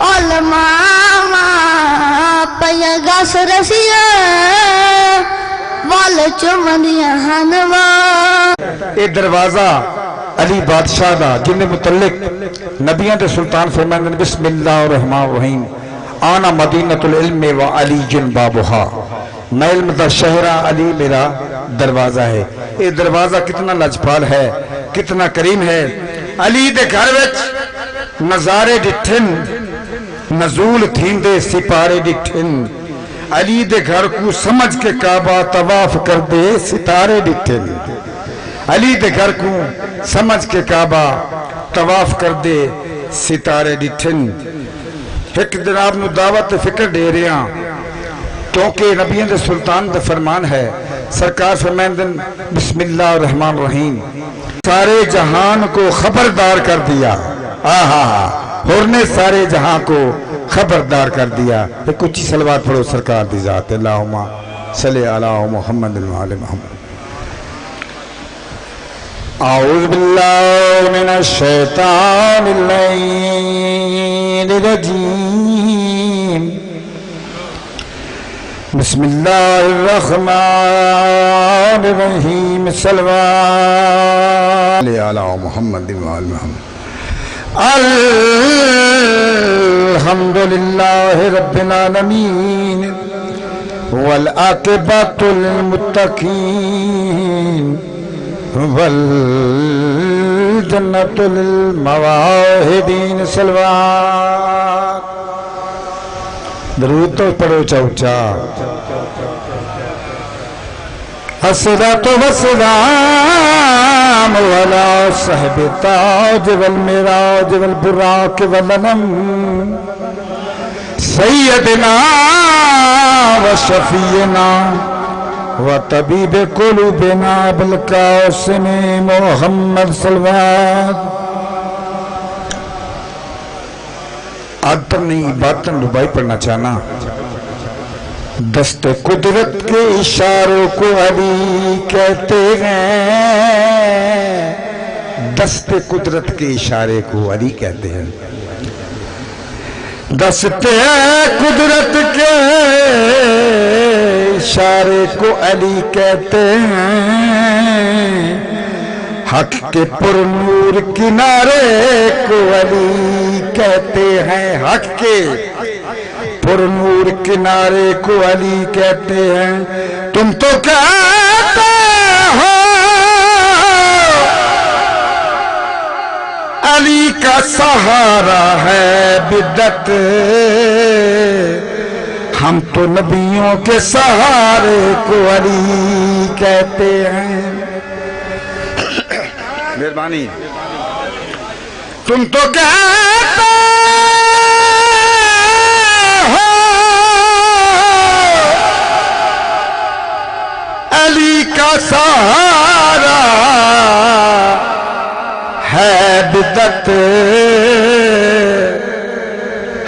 علماء پیا گس رسیا وال چمدیاں ہنوا اے دروازہ علی بادشاہ دا جن متعلق نبیان دے سلطان فرمائندن بسم اللہ الرحمن الرحیم آنا مدینۃ العلم و علی جن بابہا میں علم دا شہرہ علی میرا دروازہ ہے. اے دروازہ کتنا لجپال ہے کتنا کریم ہے. علی دے گھر وچ نظارے ڈٹھن نزول تھین دے سپارے ڈٹھن علی دے گھر کو سمجھ کے کعبہ طواف کر دے ستارے ڈٹھن علی دے گھر کو سمجھ کے کعبہ طواف کر دے ستارے ڈٹھن. ایک جناب نو دعوت فکر دے رہے ہیں کیونکہ نبیان دے سلطان دے فرمان ہے. سرکار فرمائندن بسم اللہ الرحمن الرحیم سارے جہان کو خبردار کر دیا. اور نے سارے جہاں کو خبردار کر دیا. کچھ صلوات پڑھو سرکار دی ذات. اللہم صلی علی محمد وعلی محمد. اعوذ باللہ من الشیطان اللعین الرجیم. بسم اللہ الرحمن الرحیم. صلوات علی محمد وعلی محمد. الحمدللہ رب العالمین والعاقبۃ للمتقین والجنۃ للمواہبین. صلوات درود تو پڑھو چاوچا. الصلاۃ والسلام علی صاحب التاج والمراج والبراق والنم سیدنا وشفیعنا وطبیب قلوبنا بالقاسم محمد. صلوات آدم نہیں باطن ربائی پڑھنا چاہنا. دست قدرت کے اشاروں کو علی کہتے ہیں. دست قدرت کے اشارے کو علی کہتے ہیں. دست قدرت کے اشارے کو علی کہتے ہیں. حق کے پر نور کنارے کو علی کہتے ہیں. حق کے پر نور کنارے کو علی کہتے ہیں. تم تو کہتے ہو علی کا سہارا ہے بدعت. ہم تو نبیوں کے سہارے کو علی کہتے ہیں. مہربانی. تم تو کہتے ہو علی کا سہارا ہے بدعت.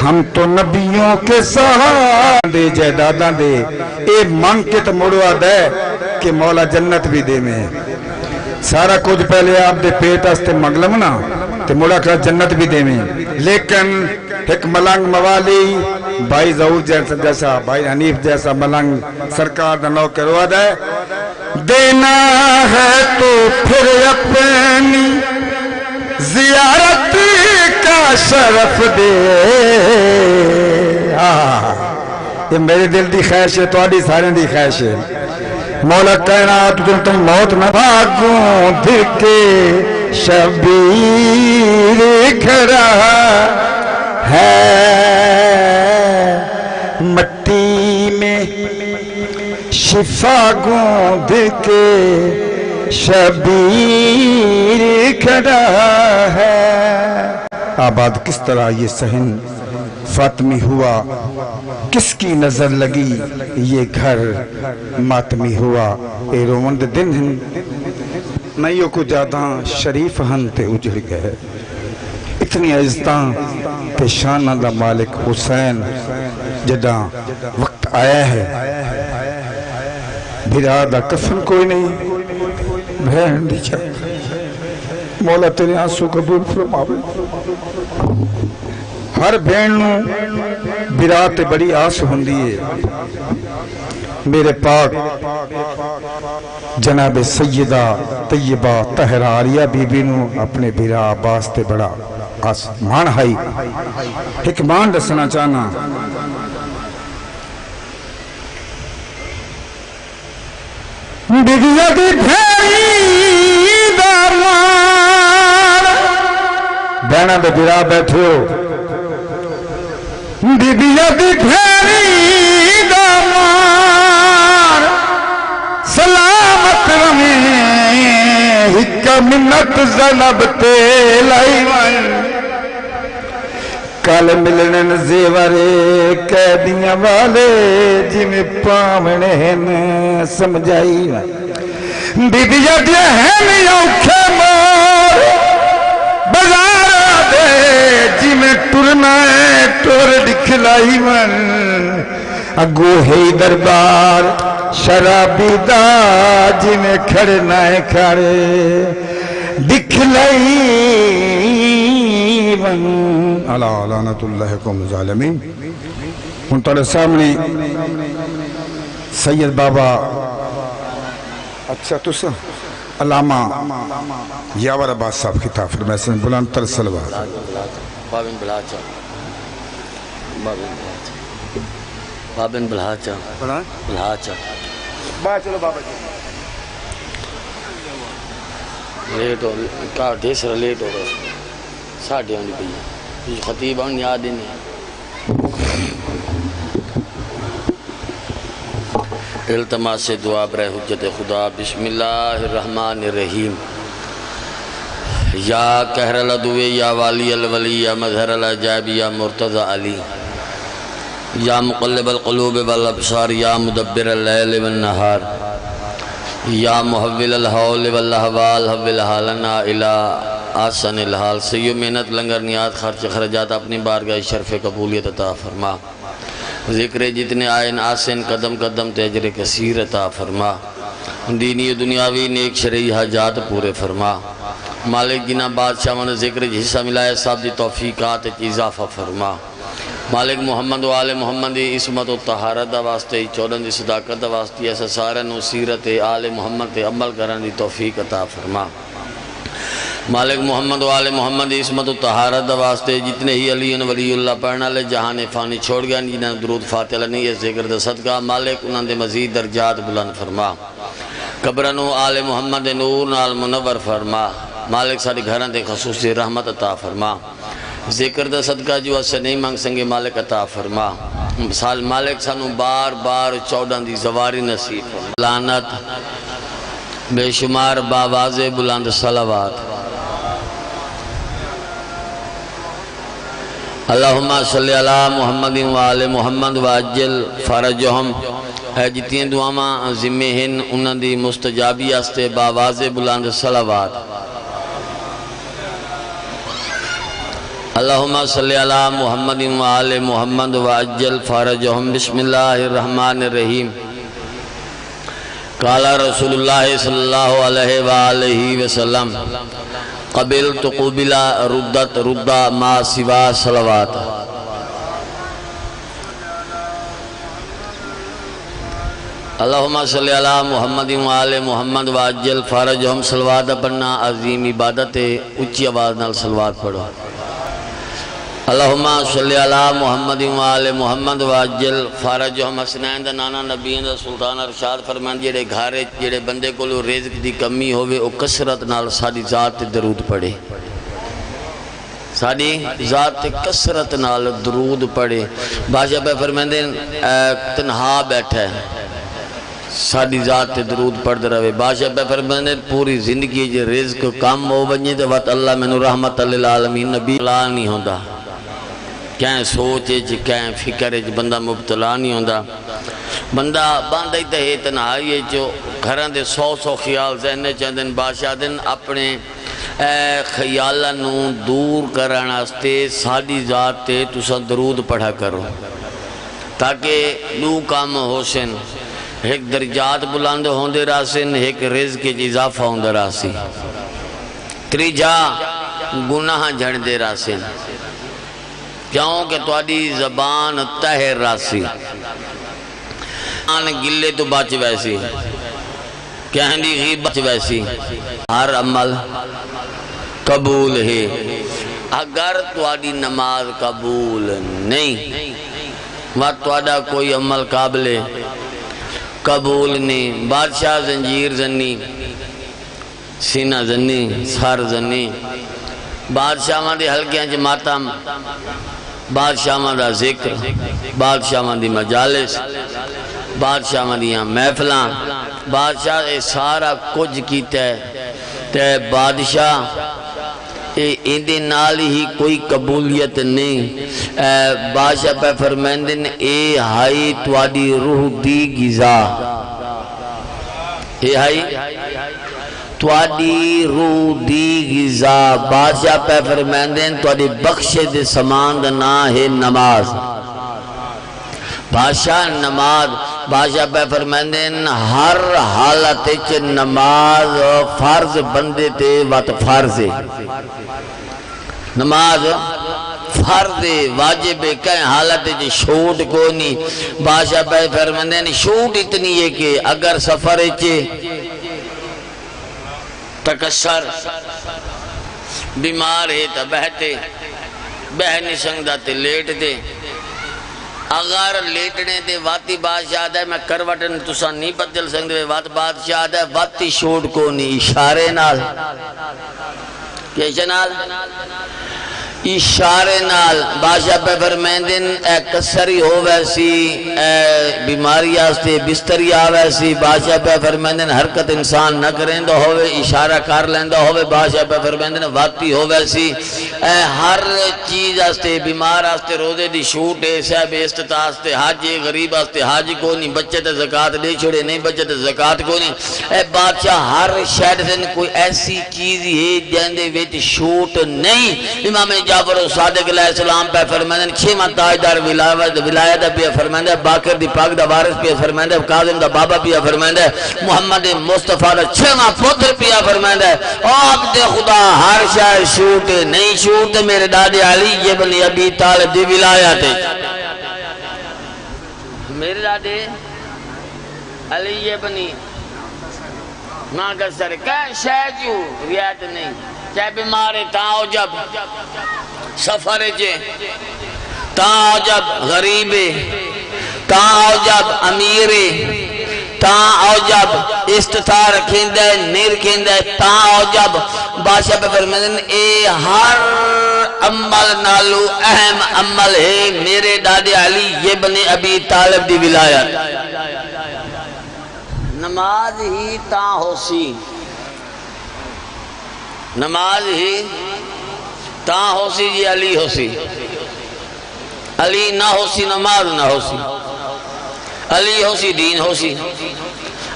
ہم تو نبیوں کے سہارے دے جائیداداں دے اے مانگ کے تو مڑوا دے کہ مولا جنت بھی دے میں. سارا کچھ پہلے آپ دے پیٹ آستے مغلم نا تے مولا کا جنت بھی دے میں. لیکن ایک ملنگ موالی بھائی ظہور جیسا بھائی حنیف جیسا ملنگ سرکار دا نو کروا دے. دینا ہے تو پھر اپنی زیارت کا شرف دے. یہ میرے دل دی خواہش ہے تہاڈی سارے دی خواہش ہے. مولا کائنات تم موت نہ بھاگوں دل کے شبیر کھڑا ہے. مٹی میں شفا گوند کے شبیر کھڑا ہے. آباد کس طرح یہ صحن فاطمی ہوا, کس کی نظر لگی یہ گھر ماتمی ہوا. اے رومند دن ہن نئیوں کو جاداں شریف ہن تے اجڑ گئے. اتنی عزتاں تے شانہ دا مالک حسین جداں وقت آیا ہے. بھرا دا کفن کوئی نہیں بہن دی چھت. مولا تیرے آنسو قبول فرماوے. ہر بہن نو برا تے بڑی آس ہوندی ہے میرے پاک جناب سیدہ طیبہ طاہرہ عالیہ بی بی نو اپنے برا عباس تے بڑا آسمان ہائی ایک مان دسنا چاہنا بیویا دی بھیری دامان بہنہ دے برا بیٹھو بیویا دی بھیری دامان سلامت رہیں ہکا منت زنب تے لائی ون کل ملنن زیورے قیدیاں والے جنہیں پاونے ہیں سمجھائی بی بی جدیا ہیں اوکھے مور بزارہ دے جنہیں ٹرنا ہے ٹور دکھلائی من اگو ہے دربار شرابی دا جنہیں کھڑنا ہے کھڑے دکھلائی من اللہ لعنت اللہ قوم ظالمین ان تارے سامنے سید بابا اچھا تسا علامہ یاور عباس صاحب کتاب فرمائے سن بلند تر سلوار بابن بلاچا بابن بلاچا بلاچا چلو بابا جی لیٹ ہو کار ڈھیسرا لیٹ ہو گئے ساڑھے ہونی پئی خطیب ہوں یاد ہی نہیں التماس سے دعا برائے حجت خدا بسم اللہ الرحمن الرحیم یا قہر العدوی یا والی الولی یا مظہر العجائب یا مرتضی علی یا مقلب القلوب والابصار یا مدبر اللیل والنہار یا محول الحول والاحوال حول حالنا الہ آسن الحال سیو محنت لنگر نیات خرچ خرجات اپنی بارگاہ شرف قبولیت عطا فرما ذکر جتنے آئین آسن قدم قدم تجر کثیر عطا فرما دینی دنیاوی نیک شرعی حاجات پورے فرما مالک جنہ بادشاہ من ذکر حصہ ملائے صاحب دی توفیقات اضافہ فرما مالک محمد و آل محمد عصمت و طہارت واسطے چودن دی صداقت واسطے ایسا سارا نو سیرت آل محمد عمل کرن دی توفیق عطا فرما مالک محمد و آل محمد عصمت و طہارت واسطے جتنے ہی علی ولی اللہ پڑھنا لے جہاں فانی چھوڑ گیا جنہاں درود فاتحہ لنی یہ ذکر دا صدقہ مالک انہاں دے مزید درجات بلند فرما قبرنو آل محمد نور نال منور فرما مالک ساری گھران دے خصوصی رحمت عطا فرما ذکر دا صدقہ جو اسے نہیں مانگ سنگے مالک عطا فرما مالک سانو بار بار چودن دی زواری نصیب لعنت بے شمار باواز بلند صلوات اللہم صلی علی محمد و آل محمد واجل فرجہم ہے جتیں دعاواں ذمہ ہیں انہاں دی مستجابی استے باواز بلند صلوات اللہم صلی علی محمد و آل محمد واجل فرجہم بسم اللہ الرحمن الرحیم قال رسول اللہ صلی اللہ علیہ وآلہ وسلم قبلت قبلا ردت ردا ما سوا صلوات اللہم صلی علی محمد و آل محمد واجل فرجہم صلوات پڑھنا عظیم عبادت اچھی آواز نال صلوات پڑھو اللہم صلی علی محمد و آل محمد واجل فرجہم حسنین دا نانا نبیین دا سلطان ارشاد فرمان جیڑے گھارے جیڑے بندے کو لو رزق دی کمی ہوئے او کسرت نال ساری ذات درود پڑھے ساری ذات کسرت نال درود پڑھے بادشاہ پہ فرمان دے تنہا بیٹھا ہے ساری ذات درود پڑھ رہے بادشاہ پہ فرمان دے پوری زندگی جے رزق کم ہو بنجے تو وقت اللہ میں رحمت للعالمین نبی لا نہیں ہوندہ کہیں سوچے جی کہیں فکر جی بندہ مبتلا نہیں ہوندہ بندہ باندھا ہی تہے تنہائی جو گھران دے سو خیال ذہنے چاندن بادشاہ دن اپنے خیالانوں دور کرنا استے ساری ذات تے تسا درود پڑھا کرو تاکہ دو کام ہوسن ایک درجات بلند ہوندے راسن ایک رزق اضافہ ہوندے راسی تریجا گناہ جھڑ دے راسن کیوں کہ تواڈی زبان طاہر راسی آن گلے تو بچ ویسی کہن دی غیبت ویسی ہر عمل قبول ہے اگر تواڈی نماز قبول نہیں تواڈا کوئی عمل قابل قبول نہیں بادشاہ زنجیر زنی سینہ زنی سر زنی بادشاہاں دے حلقیاں چ ماتم بادشاہاں دا ذکر بادشاہاں دی مجالس بادشاہاں دیاں محفلاں بادشاہ اے سارا کچھ کیتا ہے تے بادشاہ اندے نال ہی کوئی قبولیت نہیں بادشاہ پہ فرمائندن اے ہائی تواڈی روح دی غذا اے ہائی تواڈی روح دی غذا بادشاہ پہ فرمائندن تواڈی بخشے دے سامان دا نام ہے نماز بادشاہ نماز بادشاہ پہ فرمائندن ہر حالت چ نماز فرض بندے تے وقت فرض ہے نماز فرض واجب ہے کہیں حالت چ چھوٹ کو نہیں بادشاہ پہ فرمائندن چھوٹ اتنی ہے کہ اگر سفر چ تکسر بیمار ہے تا بہتے بہ نہیں سنگدا تے لیٹ دے اگر لیٹنے دے واتی بادشاہ دے میں کروٹن تسا نہیں بدل سنگدے وات بادشاہ دے واتی چھوڑ کو نہیں اشارے نال کیسے نال اشارے نال بادشاہ پہ فرمائندن اے کسری ہو ویسی اے بیماری آستے بستری آ ویسی بادشاہ پہ فرمائندن حرکت انسان نہ کریں دو ہوئے اشارہ کر لیندہ ہوئے بادشاہ پہ فرمائندن واتی ہو ویسی اے ہر چیز آستے بیمار آستے روزے دی شوٹ ہے صاحب استطاع آستے حاج غریب آستے حاج کو نہیں بچے تے زکاة دے چھوڑے نہیں بچے تے زکاة کو نہیں اے بادشاہ ہر شہر سے کوئی ایسی چیز ہے جاندے ویٹ شوٹ نہیں امام جعفر صادق علیہ السلام پہ فرمائندن چھیمہ تاجدار ولایت پہ فرمائندن باقر دی پاک دا وارث پہ فرمائندن قاظم دا بابا پہ فرمائندن محمد مصطفیٰ دا چھیمہ پتر پہ فرمائندن آپ دے خدا ہر شاہ شوٹ نہیں شوٹ میرے دادی علی ابن ابی طالب دی ولایت میرے دادی علی ابن ماں کا سر کہیں شاہ جو ریات نہیں چاہے بیمارے تاں جب سفر جے تاں جب غریبے تاں جب امیرے تاں جب استطاع رکھیندے نہیں رکھیندے تاں جب بادشاہ پہ فرمائندن اے ہر عمل نالو اہم عمل ہے میرے دادے علی ابن ابی طالب دی ولایت نماز ہی تاں ہو سی نماز ہی تاں ہو سی جی علی ہو سی علی نہ ہو سی نماز نہ ہو سی علی ہو سی دین ہو سی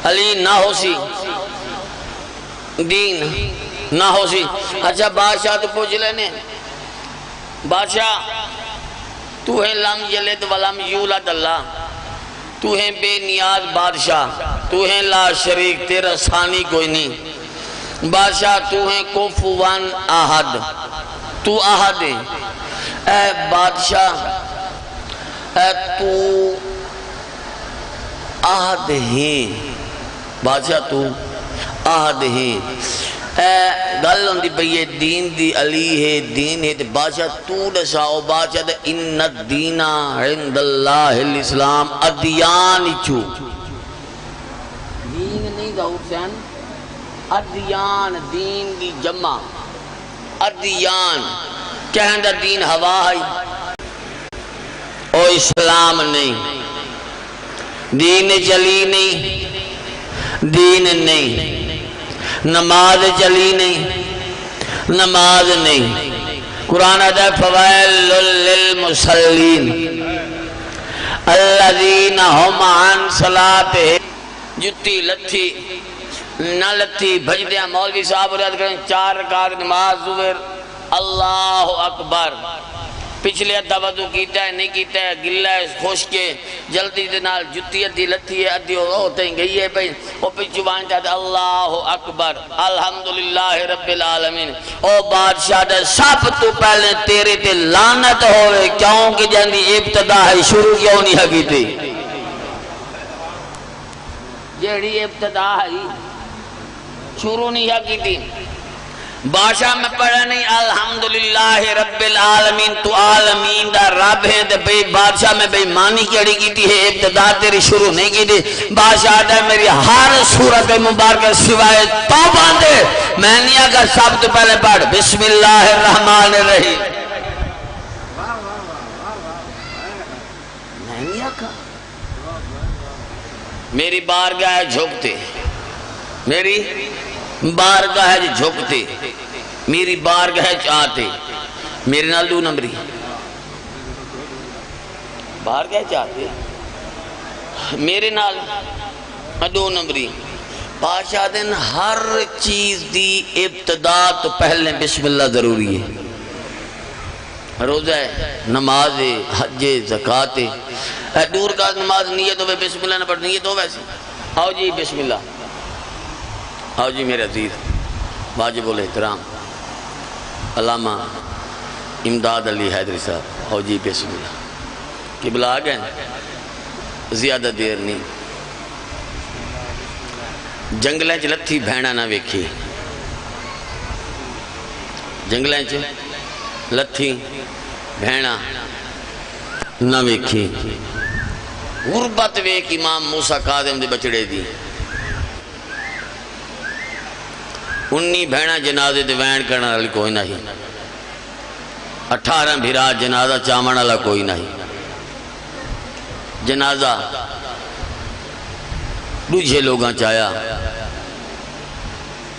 علی نہ ہو سی دین نہ ہو سی اچھا بادشاہ تو پوچھ لینے بادشاہ تو ہے لم یلد ولم یولد اللہ تو ہے بے نیاز بادشاہ تو ہے لا شریک تیرا ثانی کوئی نہیں بادشاہ تو ہے کفوان احد تو احد ہے اے بادشاہ اے تو احد ہے بادشاہ تو احد ہے اے گل ہوندی پئی دین دی علی ہے دین ہے بادشاہ تو دساؤ بادشاہ دے ان الدین عند اللہ الاسلام ادیان چو دین نہیں دا حسین ادیان دین دی جمع ادیان کہن دا دین ہوا ہے او اسلام نہیں دین چلی نہیں دین نہیں نماز چلی نہیں نماز نہیں قرآن دا فوائل للمصلین الذین ہم عن صلاتہ جتی لتھی نہ لتھی بھجدیاں مولوی صاحب ریاض کریں 4 رکعت نماز ظہر اللہ اکبر پچھلے ادھا وضو کیتا ہے نہیں کیتا ہے گلہ ہے خوش کے جلدی دے نال جتی ادھی لتھی ہے ادھی ہوتے ہیں گئی ہے بھئی وہ پچھوان چاہتا اللہ اکبر الحمدللہ رب العالمین او بادشاہ دے سب تو پہلے تیرے تے لعنت ہوئے کیوں کہ جاندی ابتدا ہے شروع کیوں نہیں ہے کی تھی جیڑی ابتدا ہے شروع نہیں ہے کی تھی بادشاہ میں پڑھا نہیں الحمدللہ رب العالمین تو عالمین دا رب ہے تے بھئی بادشاہ میں بھئی مانی کیڑی کی تھی ہے ابتدا تیری شروع نہیں کی تھی بادشاہ دا میری ہر صورت مبارکہ سوائے توبہ دے میں نہیں آگا سب تو پہلے پڑھ بسم اللہ الرحمن الرحیم میں نہیں آگا میری بارگاہ جھکتے میری بارگاہ جھکتے میری بارگاہ چاہتے میرے نال دو نمبری بارگاہ چاہتے میرے نال دو نمبری بادشاہ دن ہر چیز دی ابتدا تو پہلے بسم اللہ ضروری ہے روزہ ہے نماز ہے حج ہے زکاة ہے دور کا نماز نیت ہوئے بسم اللہ نہ پڑھ نیت ہو ویسے آؤ جی بسم اللہ آؤ جی میرے عزیز واجب الاحترام علامہ امداد علی حیدری صاحب آؤ جی بسم اللہ قبلہ آ گئے زیادہ دیر نہیں جنگلیں چ لتھی بھیڑا نہ ویکھی جنگلیں چ لتھی بھیڑا نہ ویکھی غربت ویک امام موسیٰ کاظم دے بچڑے دی 19 بھیڑا جنازے دے وین کرنا والی کوئی نہیں 18 بھیرا جنازہ چامن والا کوئی نہیں جنازہ دوجھے لوگاں چایا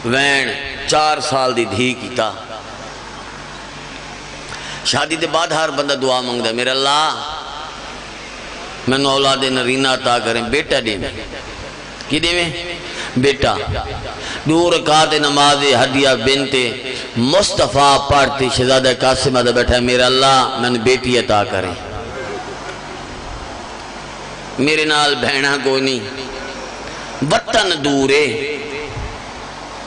وین 4 سال دی دھی کیتا شادی دے بعد ہر بندہ دعا مانگدا میرا اللہ میں نو اولاد نرینہ عطا کریں بیٹا دے کی دے میں بیٹا دو رکعت نماز ہدیہ بنت مصطفیٰ پڑھتی شہزادہ قاسم دا بیٹھا میرا اللہ میں نے بیٹی عطا کریں میرے نال بہنہ کوئی نہیں وطن دورے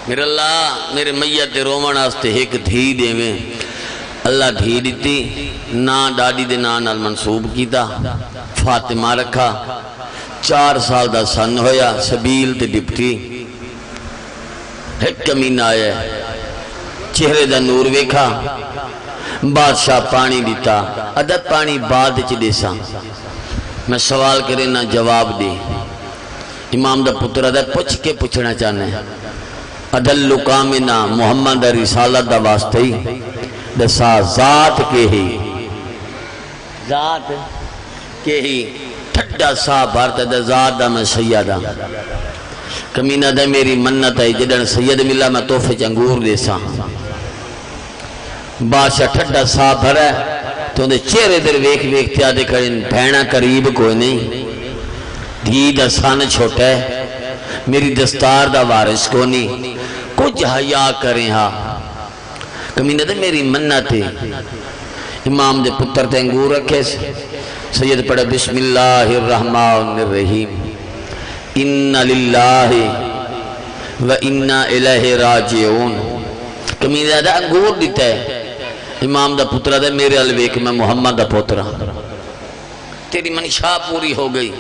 میرا اللہ میرے میت رومن آستے ایک دھی دے میں اللہ دھی دیتی نا ڈاڈی دے نا نال منصوب کیتا فاطمہ رکھا 4 سال دا سن ہویا سبیل تے ڈپٹی ایک کمینہ آیا چہرے دا نور ویکھا بادشاہ پانی دیتا ادھا پانی بعد چی دیسا میں سوال کرے نہ جواب دے امام دا پتر ادھا پچھ کے پچھنا چاہنے ادھلو کامنا محمد رسالت دا واسطی دسا ذات کے ہی ذات کے ہی ٹھڈا سا بھارتا دا ذات دا میں سیدہ کمینہ دا میری منت ہے جدن سید ملا میں توفے چنگور دیسا بادشاہ ٹھڈا سا بھرا ہے تو انہیں چہرے در ویک ویک تیا دے کریں بھینا قریب کوئی نہیں دھی دا سان چھوٹا ہے میری دستار دا وارث کو نہیں کچھ حیاء کریں ہاں کمینہ دا میری منت ہے امام دے پتر تے انگور رکھے سید پڑھا بسم اللہ الرحمن الرحیم ان للہ و انا الہ راجعون کمینہ دا انگور دیتا ہے امام دا پترہ دا میرے الویک میں محمد دا پترہ تیری منشاہ پوری ہو گئی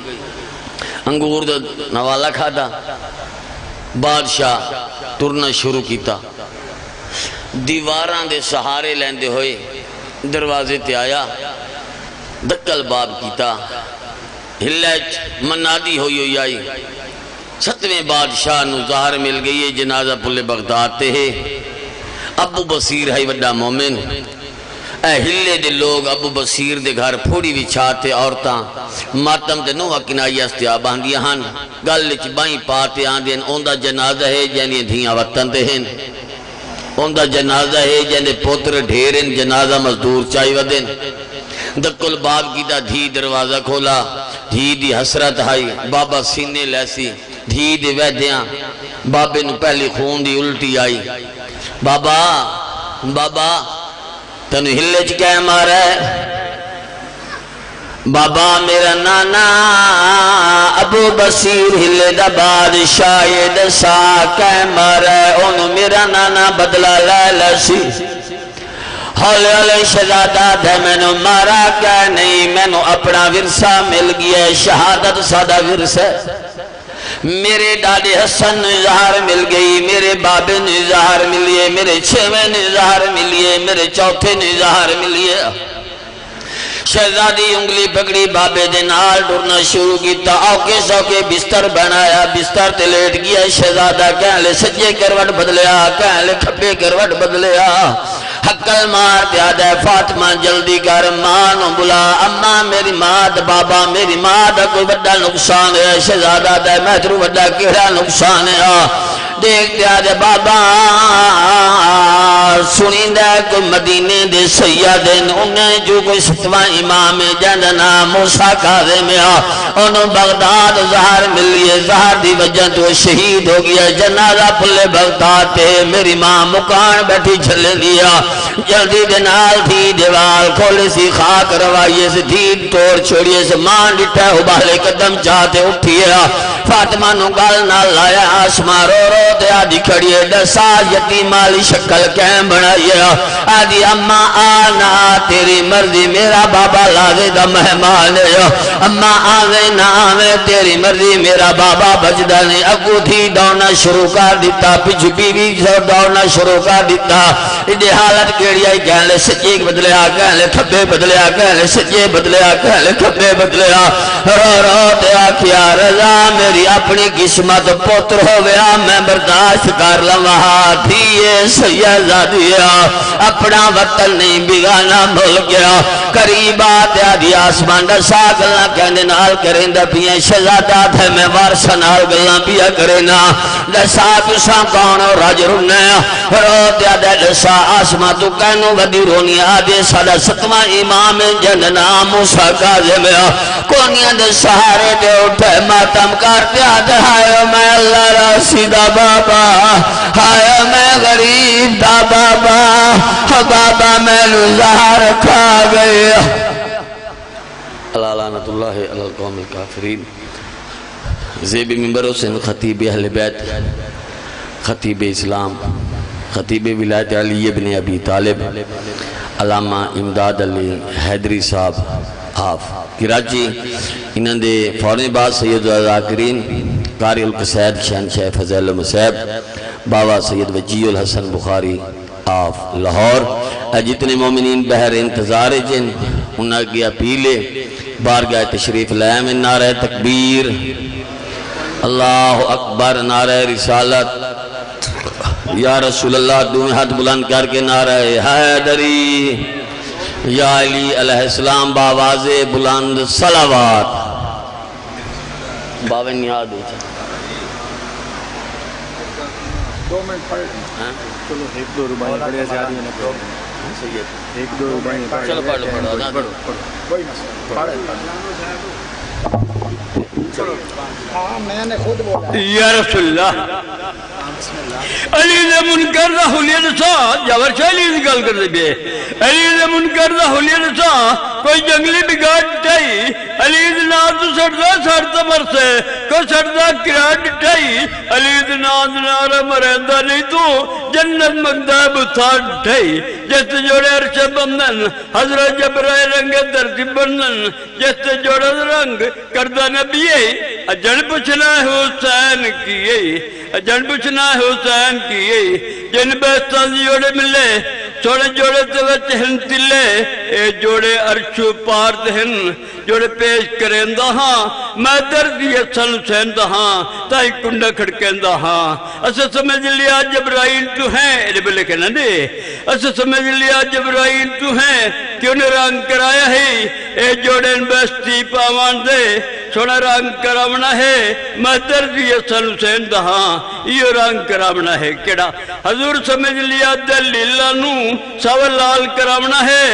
انگور دا نوالا کھاتا بادشاہ ٹرنا شروع کیتا دیواران دے سہارے لیندے ہوئے دروازے تے آیا دکل باب کیتا ہلچ منادی ہوئی آئی 7ویں بادشاہ نو ظاہر مل گئی ہے جنازہ پلے بغداد تے ہے ابو بصیر ہے وڈا مومن اے ہلے دے لوگ ابو بصیر دے گھر پھوڑی وچھاتے عورتاں ماتم تے نوہ کنائی استیاب آندیاں ہن گلچ بائیں پاتے آندیاں اوندہ جنازہ ہے جنہیں دھیاں وطن تے ہیں اوندہ جنازہ ہے جنہیں پوتر ڈھیرن جنازہ مزدور چاہی ودن دکل باب کی دا دھی دروازہ کھولا دھی دی حسرت آئی بابا سینے لیسی دھی دی ویدیاں بابے نو پہلی خون دی الٹی آئی بابا تینوں ہلے چ کہہ مارا ہے بابا میرا نانا ابو بصیر ہلے دا بادشاہ یہ دسا کہہ مارا ہے انہوں میرا نانا بدلہ لے لسی ہولے ہولے شہزادہ دے میں نو مارا کہہ نہیں میں نو اپنا ورثہ مل گیا شہادت سادہ ورثہ میرے ڈاڈے حسن نے اظہار مل گئی میرے بابے نے اظہار ملیے میرے چھویں نے اظہار ملیے میرے چوتھے نے اظہار ملیے شہزادی انگلی پکڑی بابے دے نال ڈرنا شروع کیتا اوکے سوکے بستر بنایا بستر تے لیٹ گیا شہزادہ کہنے لے سجے کروٹ بدلیا کہنے لے کھبے کروٹ بدلیا حقل مار دیا دے فاطمہ جلدی کر ماں نو بلا اماں میری ماں دا بابا میری ماں دا کوئی بڑا نقصان ہے شہزادہ دے مہترو بڑا کیڑا نقصان ہے دیکھ دیا دے بابا سنی دے کوئی مدینے دے سیدن انہیں جو کوئی ستواں امام جند نام موسیٰ کاظم انہوں بغداد زہر ملیے زہر دی وجہ تو شہید ہو گیا جنازہ پلے بغداد تے میری ماں مکان بیٹھی جھلے دیا جلدی دنال تھی دیوال کھولے سی خاک روائیے سے دھید توڑ چھوڑیے سے مان ڈٹھا ابالے قدم چاہتے اٹھئے فاطمہ نو گال نہ لایا آسمان رو رو تے آدھی کھڑیے ڈسا یتیمالی شکل کہیں بنائیے آدھی اماں آنا تیری مرضی میرا بابا لازے دا مہمان ہے اماں آوے نہ آوے تیری مرضی میرا بابا بجدہ نہیں اگو تھی دوڑنا شروع کر دیتا پچھ بیوی سے دوڑنا شروع کر دیتا ادھے حالت کیڑی آئی کہنے لے سچے بدلیا کہنے لے کھبے بدلیا کہنے لے سچے بدلیا کہنے لے کھبے بدلیا رو رو تے آکھیا رضا میری اپنی قسمت پتر ہو گیا میں برداشت کر لمحہ دھیے سیدادیا اپنا وطن نہیں بگانا بھول گیا قریب آتے آدھی آسمان ڈسا گلنا کہنے نال کریں دا پیئے شہزادہ تھے میں وارسا نال گلنا پیا کرنا ڈسا تساں کون اور راج رنے روتے آدھے ڈسا آسمان تو کہنو ودی رونی آدھے سادہ ستواں امام جن نام موسیٰ کاظم کونیاں دے سہارے دے اٹھے ماتم کرتے آدھے ہائے میں اللہ راسی دا بابا ہائے میں غریب دا بابا بابا میں نظہر کھا گیا اللہ لعنت اللہ علی القوم الکافرین زیب منبر حسین خطیب اہل بیت خطیب اسلام خطیب ولایت علی ابن ابی طالب علامہ امداد علی حیدری صاحب آف کراچی انہوں دے فوراً بعد سید الذاکرین قاری القصید شہنشاہ فضیل المصیب بابا سید وجیہ الحسن بخاری آف لاہور جتنے مومنین بہر انتظار جن انہاں کی اپیلے بارگاہ تشریف لائے میں نعرہ تکبیر اللہ اکبر نعرہ رسالت یا رسول اللہ دومی ہاتھ بلند کر کے نعرہ حیدری یا علی علیہ السلام باواز بلند صلوات باوے نیاد ہوتا دو منٹ پڑھ چلو ایک دو روبائیں پڑھے زیادہ ہونے پر ایک دو روبائیں چلو پڑھ لو کوئی مسئلہ میں نے خود بولا یا رسول اللہ علی دے منکر دا حلیت سا جاور چھے علی دے گل کر دے بے علی دے منکر دا حلیت سا کوئی جنگلی بگاڑ ٹائی علی دے ناز سردہ سردہ مرسے کوئی سردہ کراڑ ٹائی علی دے ناز نارا مرندہ نہیں تو جنت مقدہ بتھا ٹائی جیسے جوڑے عرش بندن حضرت جبرائے رنگ درد بندن جیسے جوڑے رنگ کردہ نبی اجن پچھنا حسین کیے اجن پچھنا حسین کیے جن بیستان جوڑے ملے سوڑے جوڑے توچ ہن تلے اے جوڑے عرشو پار دہن جوڑے پیش کریں دا ہاں میں دردی اصل حسین دا ہاں تائی کنڈا کھڑکیں دا ہاں اسے سمجھ لیا جبرائیل تو ہیں اے بلے کہنا دے اسے سمجھ لیا جبرائیل تو ہیں کیوں نے رنگ کرایا ہے اے جوڑے بیستی پاوان دے سونا رنگ کرامنا ہے میں دردی اصل حسین دا ہاں یہ رنگ کرامنا ہے کیڑا حضور سمجھ لیا دلیلہ نو سوالال کرامنا ہے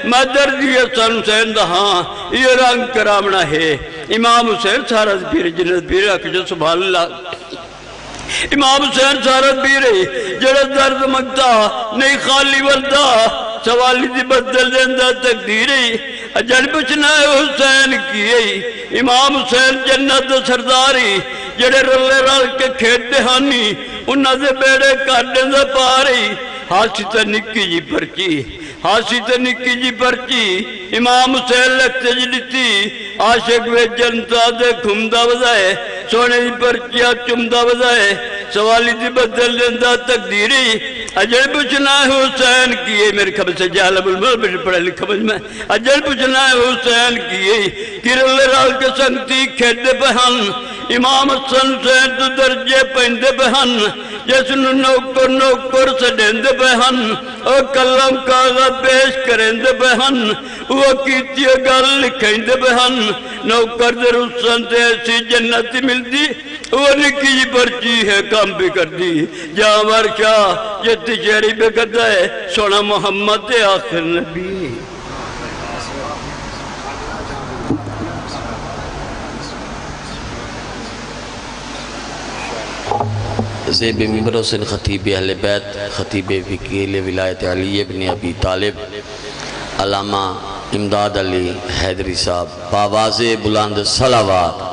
میں دردی اصل حسین دا ہاں یہ رنگ کرامنا ہے امام حسین سارت پیر جنت پیر اکجو سبحان اللہ امام حسین سارت پیر جڑا درد مگتا نہیں خالی وردا سوالی دی بدل دیندہ تقدیری اجل پچھنا حسین کی امام حسین جنت سرداری جڑے رلے رل کے کھیت دہانی انہاں دے بیڑے کاٹیں دے پاری ہاسی تے نکی جی پرچی ہاسی تے نکی جی پرچی امام حسین لگتے جی لیتی عاشق وے جنتا دے کھمدہ وزائے سونے دی پرچیاں چمدہ وزائے سوالی دی بدل دیندہ تقدیری اجل پچھنا حسین کیے میرے خبر سے جالب المل پڑھے لکھا مجھ میں اجل پچھنا حسین کیے کرل رال کے سنگتی کھیدے بہن امام حسن حسین تو درجے پہندے بہن جیسن نوکر نوکر سے دیندے بہن او کلم کاغا پیش کرندے بہن وہ کیتی گل لکھیں دے بہن نوکر در حسن سے ایسی جنتی ملتی وہ نکی جی پرچی ہے کام بھی کر دی جہاں ورشا جتی شہری پہ کرتا ہے سونا محمد آخر نبی زیب ممبر حسین خطیب اہل بیت خطیب وکیل ولایت علی ابن ابی طالب علامہ امداد علی حیدری صاحب باواز بلند صلوات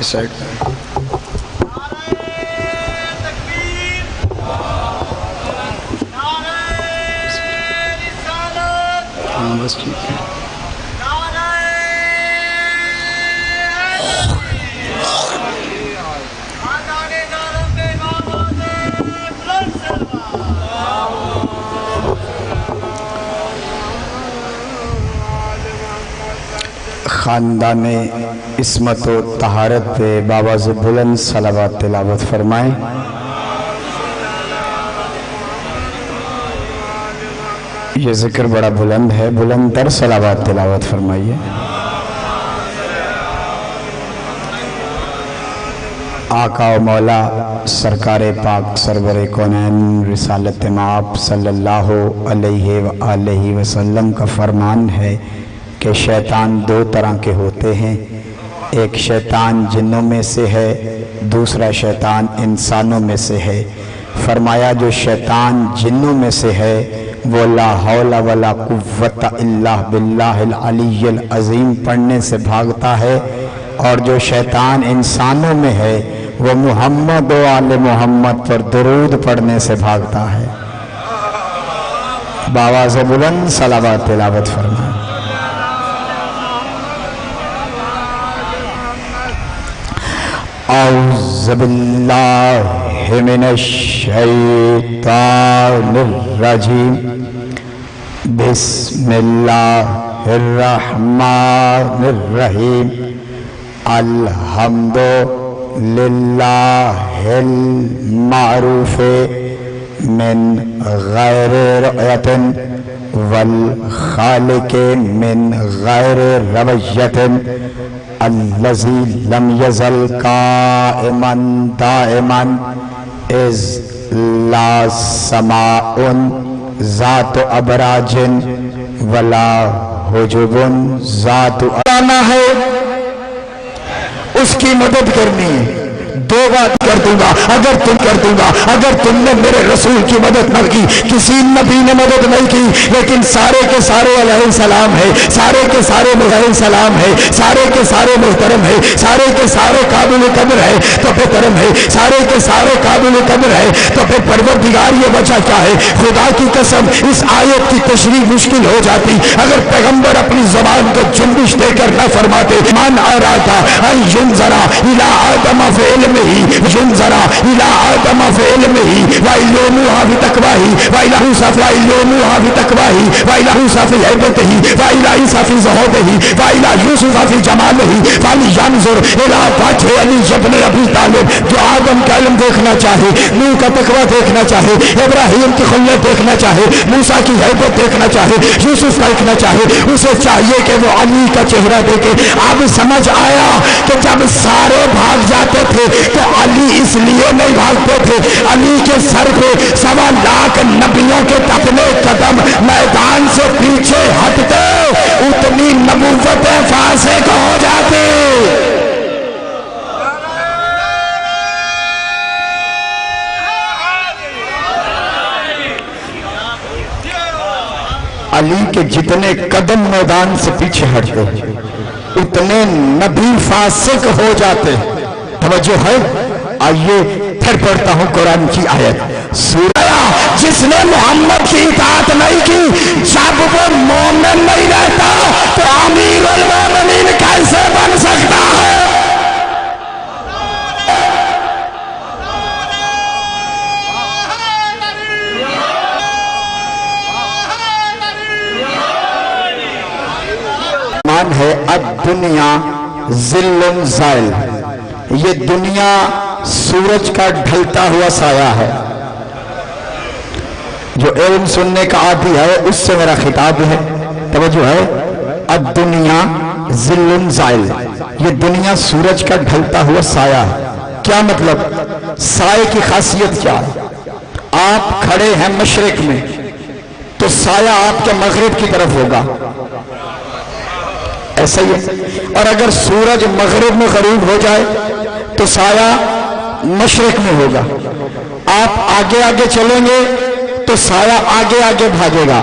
سائڈ بس ٹھیک ہے خاندان عصمت و طہارت پہ باواز بلند صلوات تلاوت فرمائیں یہ ذکر بڑا بلند ہے بلند تر صلوات تلاوت فرمائیے آقا و مولا سرکار پاک سرور کونین رسالت مآب صلی اللہ علیہ وآلہ وسلم کا فرمان ہے کہ شیطان دو طرح کے ہوتے ہیں ایک شیطان جنوں میں سے ہے دوسرا شیطان انسانوں میں سے ہے فرمایا جو شیطان جنوں میں سے ہے وہ لا حول ولا قوت الا باللہ العلی العظیم پڑھنے سے بھاگتا ہے اور جو شیطان انسانوں میں ہے وہ محمد و آل محمد پر درود پڑھنے سے بھاگتا ہے باواز بلند صلوات تلاوت فرمائیں اعوذ باللہ من الشیطان الرجیم بسم اللہ الرحمن الرحیم الحمد للہ المعروف من غیر رؤیت والخالق من غیر رویت الذی لم یزل قائما دائما اذ لا سماء ذات ابراج ولا حجب ذات آنا ہے اس کی مدد کرنی ہے دو بات کر دوں گا اگر تم کر دوں گا اگر تم نے میرے رسول کی مدد نہ کی کسی نبی نے مدد نہیں کی لیکن سارے کے سارے علیہ السلام ہے سارے کے سارے علیہ السلام ہے سارے کے سارے محترم ہے سارے کے سارے قابل قدر ہے تو محترم ہے سارے کے سارے قابل قدر ہے تو پھر پروردگار یہ وجہ کیا ہے خدا کی قسم اس آیت کی تشریح مشکل ہو جاتی اگر پیغمبر اپنی زبان کو جنبش دے کر نہ فرماتے من اراد ان ينظر الى آدم في علمه ينظر الى آدم في علمه وإلومها بتقواه وإلى موسى فإلومها بتقواه وإلى موسى في هيبته وإلى عيسى في زهده وإلى يوسف في جماله فلينظر إلى وجه علي بن أبي طالب جو آدم کا علم دیکھنا چاہے نوح کا تقوی دیکھنا چاہے ابراہیم کی خلیت دیکھنا چاہے موسیٰ کی ہیبت دیکھنا چاہے یوسف کا دیکھنا چاہے اسے چاہیے کہ وہ علی کا چہرہ دیکھے اب سمجھ آیا کہ جب سارے بھاگ جاتے تھے تو علی اس لیے نہیں بھاگتے تھے، علی کے سر پہ 1.25 لاکھ نبیوں کے اپنے قدم میدان سے پیچھے ہٹتے، اتنی نبوتیں فاسق ہو جاتی۔ علی کے جتنے قدم میدان سے پیچھے ہٹتے اتنے نبی فاسق ہو جاتے۔ توجہ ہے؟ آئیے پھر پڑھتا ہوں قرآن کی آیت۔ سورہ جس نے محمد کی اطاعت نہیں کی، جب وہ مومن نہیں رہتا تو امیر المومنین کیسے بن سکتا ہے؟ ہے الدنیا ظل زائل، یہ دنیا سورج کا ڈھلتا ہوا سایہ ہے۔ جو علم سننے کا عادی ہے اس سے میرا خطاب ہے، توجہ ہے۔ الدنیا ظل زائل، یہ دنیا سورج کا ڈھلتا ہوا سایہ ہے۔ کیا مطلب؟ سائے کی خاصیت کیا ہے؟ آپ کھڑے ہیں مشرق میں تو سایہ آپ کے مغرب کی طرف ہوگا، ایسا ہی ہے۔ اور اگر سورج مغرب میں غروب ہو جائے تو سایہ مشرق میں ہوگا۔ آپ آگے آگے چلیں گے تو سایہ آگے آگے بھاگے گا۔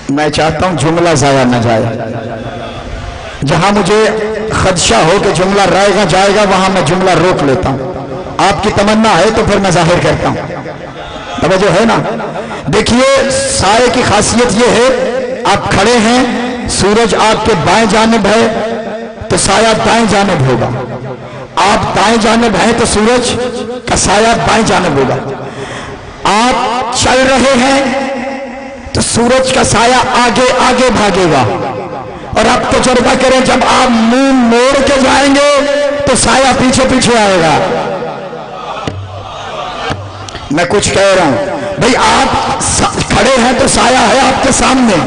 میں چاہتا ہوں جملہ ضائع نہ جائے، جہاں مجھے خدشہ ہو کہ جملہ رہے گا جائے گا وہاں میں جملہ روک لیتا ہوں۔ آپ کی تمنا ہے تو پھر میں ظاہر کرتا ہوں، توجہ ہے نا۔ دیکھیے سائے کی خاصیت یہ ہے، آپ کھڑے ہیں، سورج آپ کے بائیں جانب ہے تو سایہ دائیں جانب ہوگا، آپ دائیں جانب ہیں تو سورج کا سایہ بائیں جانب ہوگا۔ آپ چل رہے ہیں تو سورج کا سایہ آگے آگے بھاگے گا، اور آپ تجربہ کریں جب آپ منہ موڑ کے جائیں گے تو سایہ پیچھے پیچھے آئے گا۔ میں کچھ کہہ رہا ہوں بھئی، آپ کھڑے ہیں تو سایہ ہے آپ کے سامنے،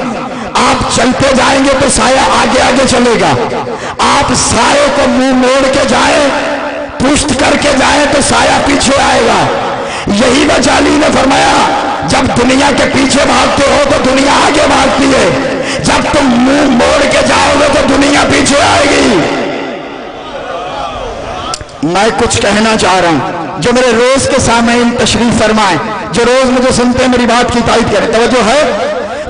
آپ چلتے جائیں گے تو سایہ آگے آگے چلے گا۔ آپ سائے کو منہ موڑ کے جائیں، پشت کر کے جائیں تو سایہ پیچھے آئے گا۔ یہی وجہ علی نے فرمایا جب دنیا کے پیچھے بھاگتے ہو تو دنیا آگے بھاگتی ہے، جب تم منہ موڑ کے جاؤ گے تو دنیا پیچھے آئے گی۔ میں کچھ کہنا چاہ رہا ہوں، جو میرے روز کے سامعین تشریف فرمائیں، جو روز مجھے سنتے ہیں میری بات کی تائید کریں، توجہ ہے؟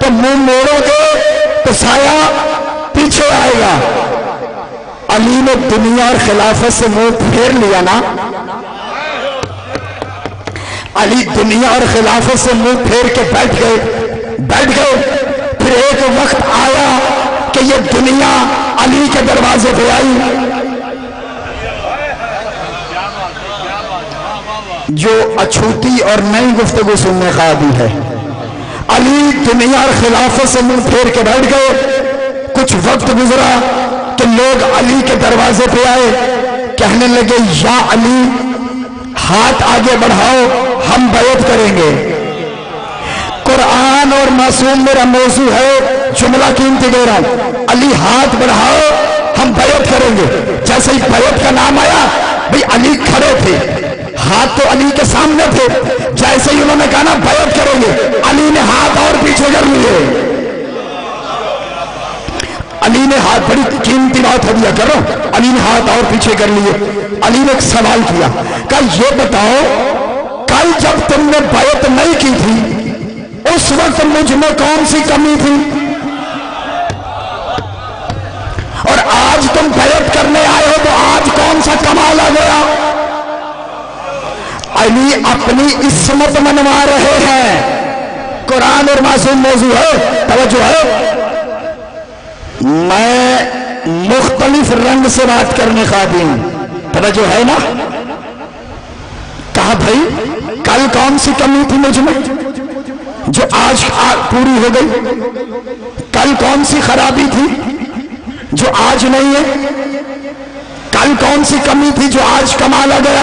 تو منہ موڑو گے تو سایہ پیچھے آئے گا۔ علی نے دنیا اور خلافت سے منہ پھیر لیا نا، علی دنیا اور خلافت سے منہ پھیر کے بیٹھ گئے۔ پھر ایک وقت آیا کہ یہ دنیا علی کے دروازے پہ آئی۔ جو اچھوتی اور نئی گفتگو سننے کا عادی ہے، علی دنیا اور خلافت سے منہ پھیر کے بیٹھ گئے۔ کچھ وقت گزرا کہ لوگ علی کے دروازے پہ آئے، کہنے لگے یا علی ہاتھ آگے بڑھاؤ، ہم بیعت کریں گے۔ قرآن اور معصوم میرا موضوع ہے، جملہ قیمتی دے رہا ہوں، علی ہاتھ بڑھاؤ ہم بیعت کریں گے۔ جیسے ہی بیعت کا نام آیا، بھئی علی کھڑے تھے، ہاتھ تو علی کے سامنے تھے، جیسے ہی انہوں نے کہا نا بیعت کریں گے، علی نے ہاتھ اور پیچھے کر لیے۔ علی نے ہاتھ، بڑی قیمتی بات ہدیہ کرو، علی نے ہاتھ اور پیچھے کر لیے۔ علی نے ایک سوال کیا، کہا یہ بتاؤ کل جب تم نے بیعت نہیں کی تھی اس وقت مجھ میں کون سی کمی تھی، اور آج تم بیعت کرنے آئے ہو تو آج کون سا کمال آ گیا؟ علی اپنی عصمت منوا رہے ہیں، قرآن اور معصوم موضوع ہے، توجہ ہے۔ میں مختلف رنگ سے بات کرنے کا عادی ہوں، توجہ ہے نا۔ کہا بھائی کل کون سی کمی تھی مجھ میں جو آج پوری ہو گئی، کل کون سی خرابی تھی جو آج نہیں ہے، کل کون سی کمی تھی جو آج کمال آ گیا۔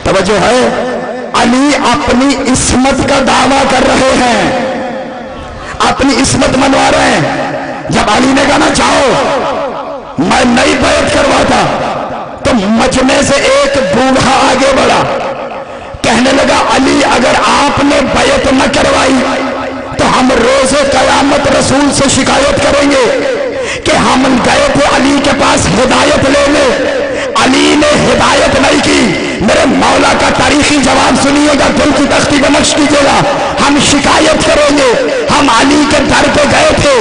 توجہ ہے، علی اپنی عصمت کا دعویٰ کر رہے ہیں، اپنی عصمت منوا رہے ہیں۔ جب علی نے کہا نا جاؤ میں نئی بیعت کرواتا تو مجمع سے ایک بوڑھا آگے بڑھا، کہنے لگا علی اگر آپ نے بیعت نہ کروائی تو ہم روز قیامت رسول سے شکایت کریں گے کہ ہم گئے تھے علی کے پاس ہدایت لینے، علی نے ہدایت نہیں کی۔ میرے مولا کا تاریخی جواب سنیے گا، دل کی تختی پہ نقش کیجیے گا، ہم شکایت کریں گے ہم علی کے در پہ گئے تھے،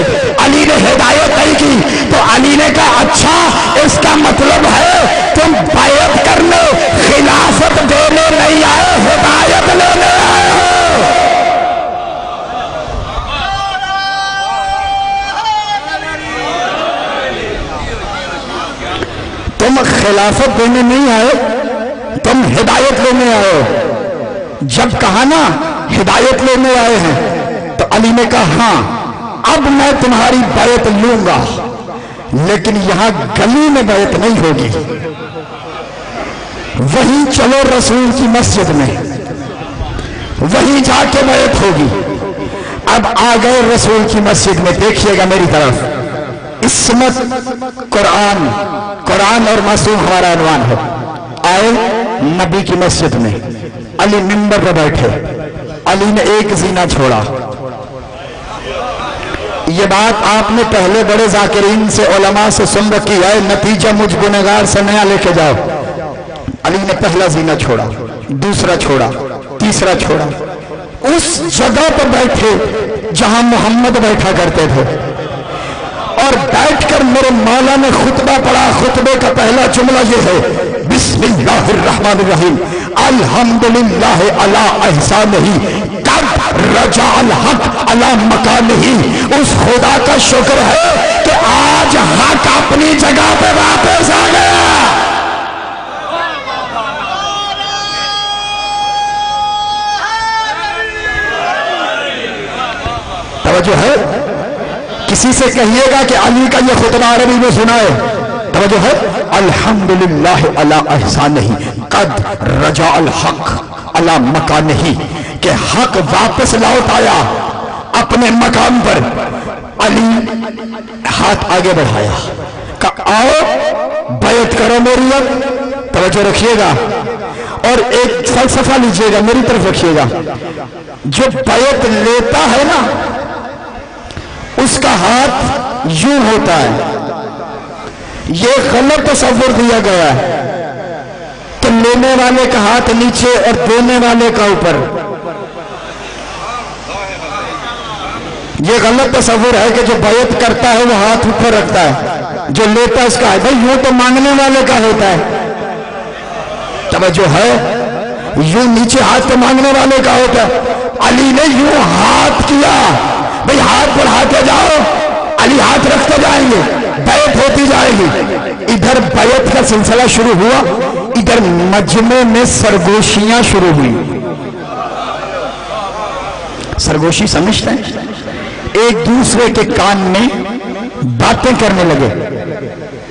علی نے ہدایت نہیں کی۔ تو علی نے کہا اچھا اس کا مطلب ہے تم بیعت کرنے خلافت دینے نہیں آئے، ہدایت لینے آئے ہو۔ تم خلافت دینے نہیں آئے، تم ہدایت لینے آئے ہو۔ جب کہا نا ہدایت لینے آئے ہیں تو علی نے کہا ہاں اب میں تمہاری بیعت لوں گا، لیکن یہاں گلی میں بیعت نہیں ہوگی، وہیں چلو رسول کی مسجد میں، وہیں جا کے بیعت ہوگی۔ اب آ گئے رسول کی مسجد میں، دیکھیے گا میری طرف، عصمت قرآن اور معصوم ہمارا عنوان ہے۔ آئے نبی کی مسجد میں، علی منبر پر بیٹھے، علی نے ایک زینہ چھوڑا۔ یہ بات آپ نے پہلے بڑے ذاکرین سے علماء سے سن رکھی ہے، نتیجہ مجھ گنہگار سے نیا لے کے جاؤ۔ علی نے پہلا زینہ چھوڑا، دوسرا چھوڑا، تیسرا چھوڑا، اس جگہ پر بیٹھے جہاں محمد بیٹھا کرتے تھے، اور بیٹھ کر میرے مولا نے خطبہ پڑھا۔ خطبے کا پہلا جملہ یہ ہے، بسم اللہ الرحمن الرحیم، الحمدللہ علی احسانہ، قد رجع الحق علی مکانہ۔ اس خدا کا شکر ہے کہ آج حق اپنی جگہ پہ واپس آ گیا۔ توجہ ہے؟ کسی سے کہیے گا کہ علی کا یہ خطبہ عربی میں سنائے۔ توجہ ہے؟ الحمدللہ علی احسانہ قد رجع الحق علی مکانہ، کہ حق واپس لوٹ آیا اپنے مقام پر۔ علی ہاتھ آگے بڑھایا، کہا آؤ بیعت کرو میری۔ اب توجہ رکھیے گا اور ایک فلسفہ لیجئے گا، میری طرف رکھیے گا۔ جو بیعت لیتا ہے نا اس کا ہاتھ یوں ہوتا ہے، یہ غلط تصور دیا گیا ہے کہ لینے والے کا ہاتھ نیچے اور دینے والے کا اوپر۔ یہ غلط تصور ہے کہ جو بیعت کرتا ہے وہ ہاتھ اوپر رکھتا ہے، جو لیتا اس کا ہے۔ بھائی یوں تو مانگنے والے کا ہوتا ہے، توجہ ہے، یوں نیچے ہاتھ تو مانگنے والے کا ہوتا ہے۔ علی نے یوں ہاتھ کیا، بھئی ہاتھ بڑھاتے جاؤ، علی ہاتھ رکھتے جائیں گے، بیعت ہوتی جائے گی۔ ادھر بیعت کا سلسلہ شروع ہوا، ادھر مجمع میں سرگوشیاں شروع ہوئی۔ سرگوشی سمجھتے ہیں؟ ایک دوسرے کے کان میں باتیں کرنے لگے۔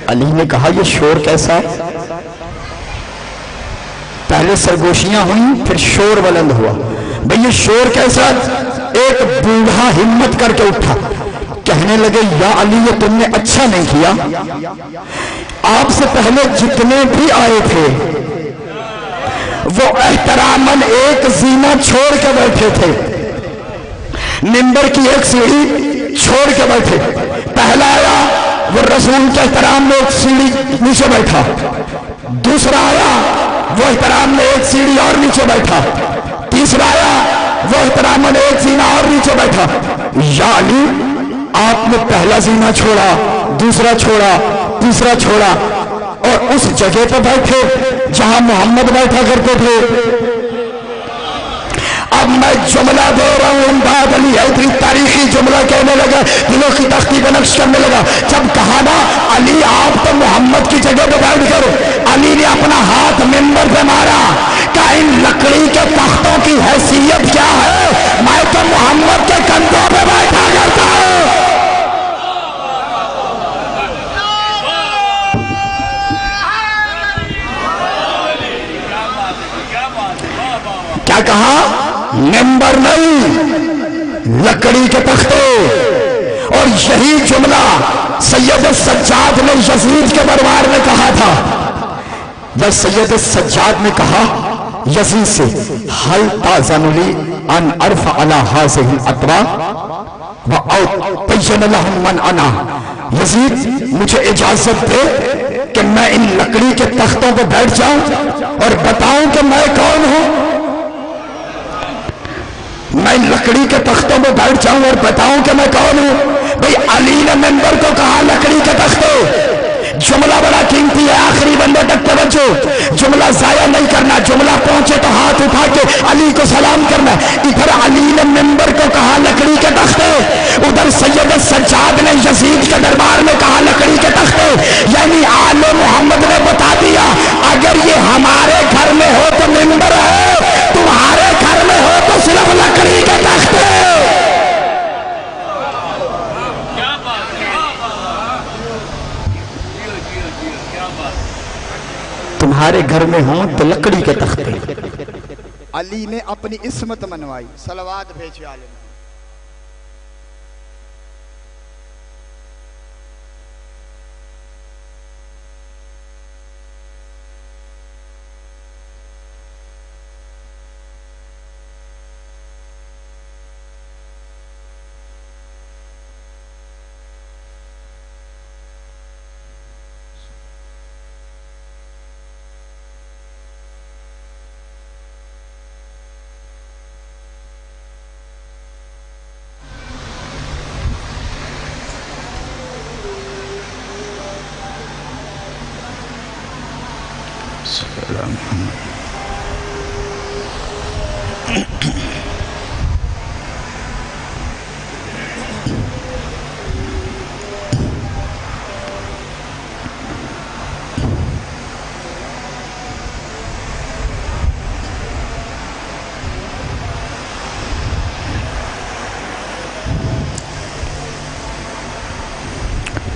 علی نے کہا یہ شور کیسا ہے؟ پہلے سرگوشیاں ہوئیں، پھر شور بلند ہوا۔ بھئی یہ شور کیسا ہے؟ ایک بوڑھا ہمت کر کے اٹھا، کہنے لگے یا علی یہ تم نے اچھا نہیں کیا، آپ سے پہلے جتنے بھی آئے تھے وہ احتراماً ایک زینہ چھوڑ کے بیٹھے تھے، منبر کی ایک سیڑھی چھوڑ کے بیٹھے۔ پہلا آیا وہ رسول کے احترام میں ایک سیڑھی نیچے بیٹھا، دوسرا آیا وہ احترام میں ایک سیڑھی اور نیچے بیٹھا، تیسرا آیا وہ احترام میں ایک زینہ اور نیچے بیٹھا۔ یا علی آپ نے پہلا زینہ چھوڑا، دوسرا چھوڑا، تیسرا چھوڑا، اور اس جگہ پہ بیٹھے جہاں محمد بیٹھا کرتے تھے۔ اب میں جملہ دے رہا ہوں، امداد علی حیدری تاریخی جملہ کہنے لگا، دلوں کی تختی پہ نقش کرنے لگا۔ جب کہا نا علی آپ تو محمد کی جگہ پہ بیٹھ کر، علی نے اپنا ہاتھ منبر پہ مارا، کہ ان لکڑی کے تختوں کی حیثیت کیا ہے، میں تو محمد کے کندھوں پہ بیٹھا کرتا ہوں۔ کیا کہا؟ منبر نہیں، لکڑی کے تختے۔ اور یہی جملہ سید السجاد نے یزید کے دربار میں کہا تھا، جب سید السجاد نے کہا یزید سے حل تاذن لی ان ارفع علی ہذہ الاطراء وأبین لہم من انا، یزید مجھے اجازت دے کہ میں ان لکڑی کے تختوں پہ بیٹھ جاؤں اور بتاؤں کہ میں کون ہوں، میں ان لکڑی کے تختوں پہ بیٹھ جاؤں اور بتاؤں کہ میں کون ہوں۔ بھئی علی نے منبر کو کہا لکڑی کے تختوں، جملہ بڑا قیمتی ہے، آخری بندے تک توجہ، جملہ ضائع نہیں کرنا، جملہ پہنچے تو ہاتھ اٹھا کے علی کو سلام کرنا۔ ادھر علی نے منبر کو کہا لکڑی کے تختے، ادھر سید السجاد نے یزید کے دربار میں کہا لکڑی کے تختے، یعنی آل محمد نے بتا دیا اگر یہ ہمارے گھر میں ہو تو منبر ہے، تمہارے گھر میں ہو تو صرف لکڑی کے تختے۔ تمہارے گھر میں ہوں تو لکڑی کے تختے۔ علی نے اپنی عصمت منوائی، صلوات بھیجے عالم۔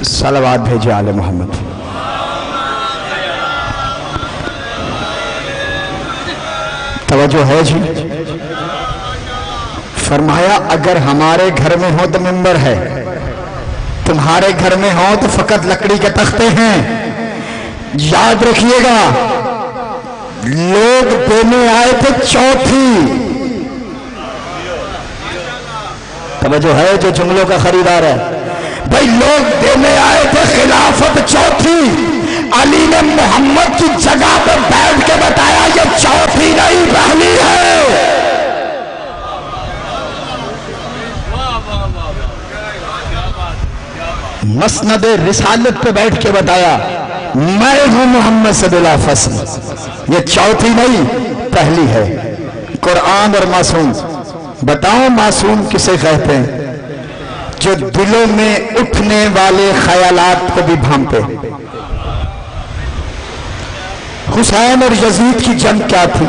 صلوات بھیجے آل محمد۔ توجہ ہے جی؟ فرمایا اگر ہمارے گھر میں ہو تو منبر ہے، تمہارے گھر میں ہو تو فقط لکڑی کے تختے ہیں۔ یاد رکھیے گا لوگ دینے آئے تھے چوتھی، توجہ ہے جو جملوں کا خریدار ہے بھائی، لوگ دینے آئے تھے خلافت چوتھی، علی نے محمد کی جگہ پر بیٹھ کے بتایا یہ چوتھی نہیں پہلی ہے۔ مسند رسالت پہ بیٹھ کے بتایا میں ہوں محمد سے بلا فصل، یہ چوتھی نہیں پہلی ہے۔ قرآن اور معصوم، بتاؤ معصوم کسے کہتے ہیں؟ جو دلوں میں اٹھنے والے خیالات کو بھی بھانپے۔ حسین اور یزید کی جنگ کیا تھی؟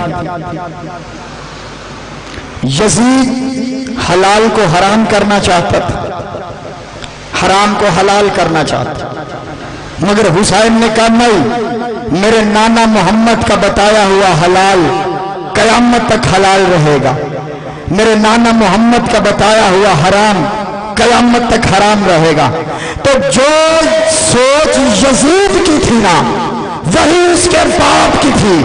یزید حلال کو حرام کرنا چاہتا تھا، حرام کو حلال کرنا چاہتا، مگر حسین نے کہا نہیں، میرے نانا محمد کا بتایا ہوا حلال قیامت تک حلال رہے گا، میرے نانا محمد کا بتایا ہوا حرام قیامت تک حرام رہے گا۔ تو جو سوچ یزید کی تھی نا وہی اس کے باپ کی تھی۔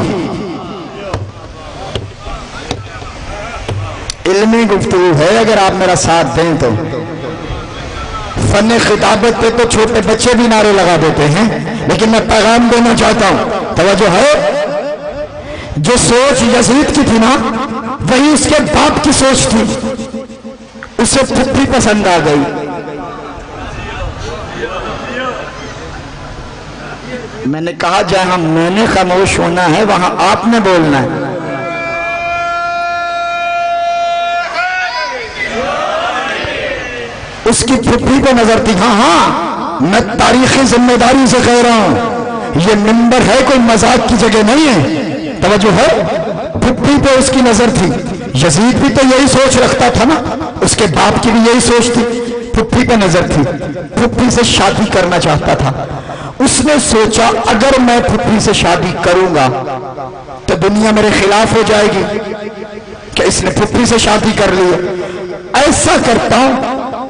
علمی گفتگو ہے، اگر آپ میرا ساتھ دیں تو۔ فن خطابت پہ تو چھوٹے بچے بھی نعرے لگا دیتے ہیں، لیکن میں پیغام دینا چاہتا ہوں، توجہ ہے، جو سوچ یزید کی تھی نا وہی اس کے باپ کی سوچ تھی، اسے پھپھی پسند آ گئی۔ میں نے کہا جہاں میں نے خاموش ہونا ہے وہاں آپ نے بولنا ہے۔ اس کی پھپھی پہ نظر تھی، ہاں میں تاریخی ذمہ داری سے کہہ رہا ہوں، یہ منبر ہے کوئی مذاق کی جگہ نہیں ہے، توجہ ہے، پھپھی پہ اس کی نظر تھی۔ یزید بھی تو یہی سوچ رکھتا تھا نا، اس کے باپ کی بھی یہی سوچ تھی، پھپھی پہ نظر تھی، پھپھی سے شادی کرنا چاہتا تھا۔ اس نے سوچا اگر میں پھپھی سے شادی کروں گا تو دنیا میرے خلاف ہو جائے گی کہ اس نے پھپھی سے شادی کر لی ہے، ایسا کرتا ہوں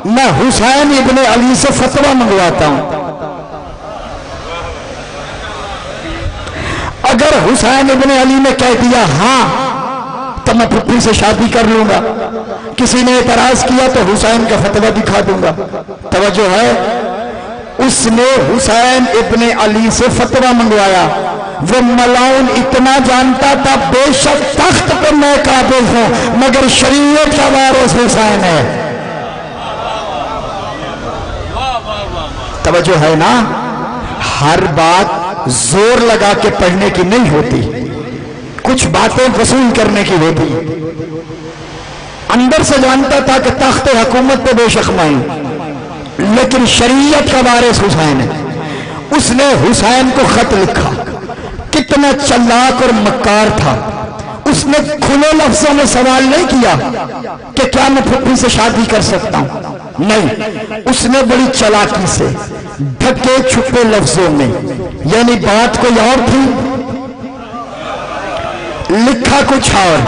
میں حسین ابن علی سے فتویٰ منگواتا ہوں. اگر حسین ابن علی نے کہہ دیا ہاں تو میں پھپھی سے شادی کر لوں گا. کسی نے اعتراض کیا تو حسین کا فتویٰ دکھا دوں گا. توجہ ہے، اس نے حسین ابن علی سے فتویٰ منگوایا. وہ ملاؤن اتنا جانتا تھا بے شک تخت پر میں قابل ہوں مگر شریعت کا وارث حسین ہے. توجہ ہے نا، ہر بات زور لگا کے پڑھنے کی نہیں ہوتی، کچھ باتیں وصول کرنے کی ہوتی. اندر سے جانتا تھا کہ تخت حکومت پہ بے شک میں لیکن شریعت کا وارث حسین ہے. اس نے حسین کو خط لکھا. کتنا چلاک اور مکار تھا. اس نے کھلے لفظوں میں سوال نہیں کیا کہ کیا میں پھپھی سے شادی کر سکتا ہوں، نہیں. اس نے بڑی چلاکی سے ڈھکے چھپے لفظوں میں، یعنی بات کوئی اور تھی لکھا کچھ اور.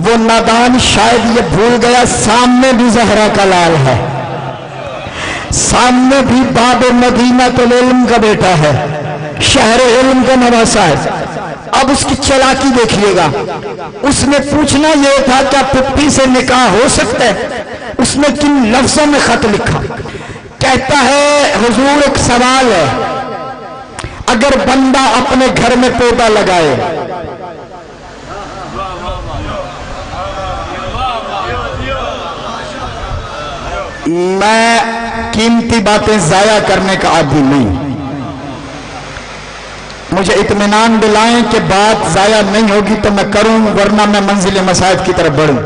وہ نادان شاید یہ بھول گیا سامنے بھی زہرا کا لال ہے، سامنے بھی باب مدینہ العلم کا بیٹا ہے، شہر علم کا نواسا ہے. اب اس کی چلاکی دیکھیے گا. اس نے پوچھنا یہ تھا کیا پھپھی سے نکاح ہو سکتا ہے. اس نے کن لفظوں میں خط لکھا. کہتا ہے حضور ایک سوال ہے، اگر بندہ اپنے گھر میں پودا لگائے میں قیمتی باتیں ضائع کرنے کا عادی نہیں، مجھے اطمینان دلائیں کہ بات ضائع نہیں ہوگی تو میں کروں ورنہ میں منزل مساجد کی طرف بڑھوں.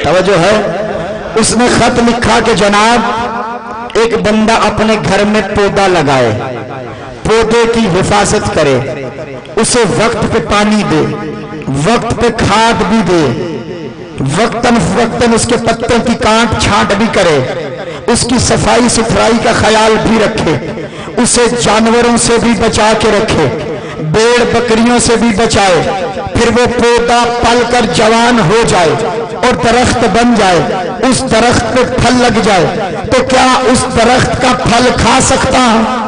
توجہ ہے. اس نے خط لکھا کہ جناب ایک بندہ اپنے گھر میں پودا لگائے، پودے کی حفاظت کرے، اسے وقت پہ پانی دے، وقت پہ کھاد بھی دے، وقتاً فوقتاً اس کے پتوں کی کاٹ چھانٹ بھی کرے، اس کی صفائی ستھرائی کا خیال بھی رکھے، اسے جانوروں سے بھی بچا کے رکھے، بیڑ بکریوں سے بھی بچائے. پھر وہ پودا پل کر جوان ہو جائے اور درخت بن جائے، اس درخت پہ پھل لگ جائے تو کیا اس درخت کا پھل کھا سکتا ہوں؟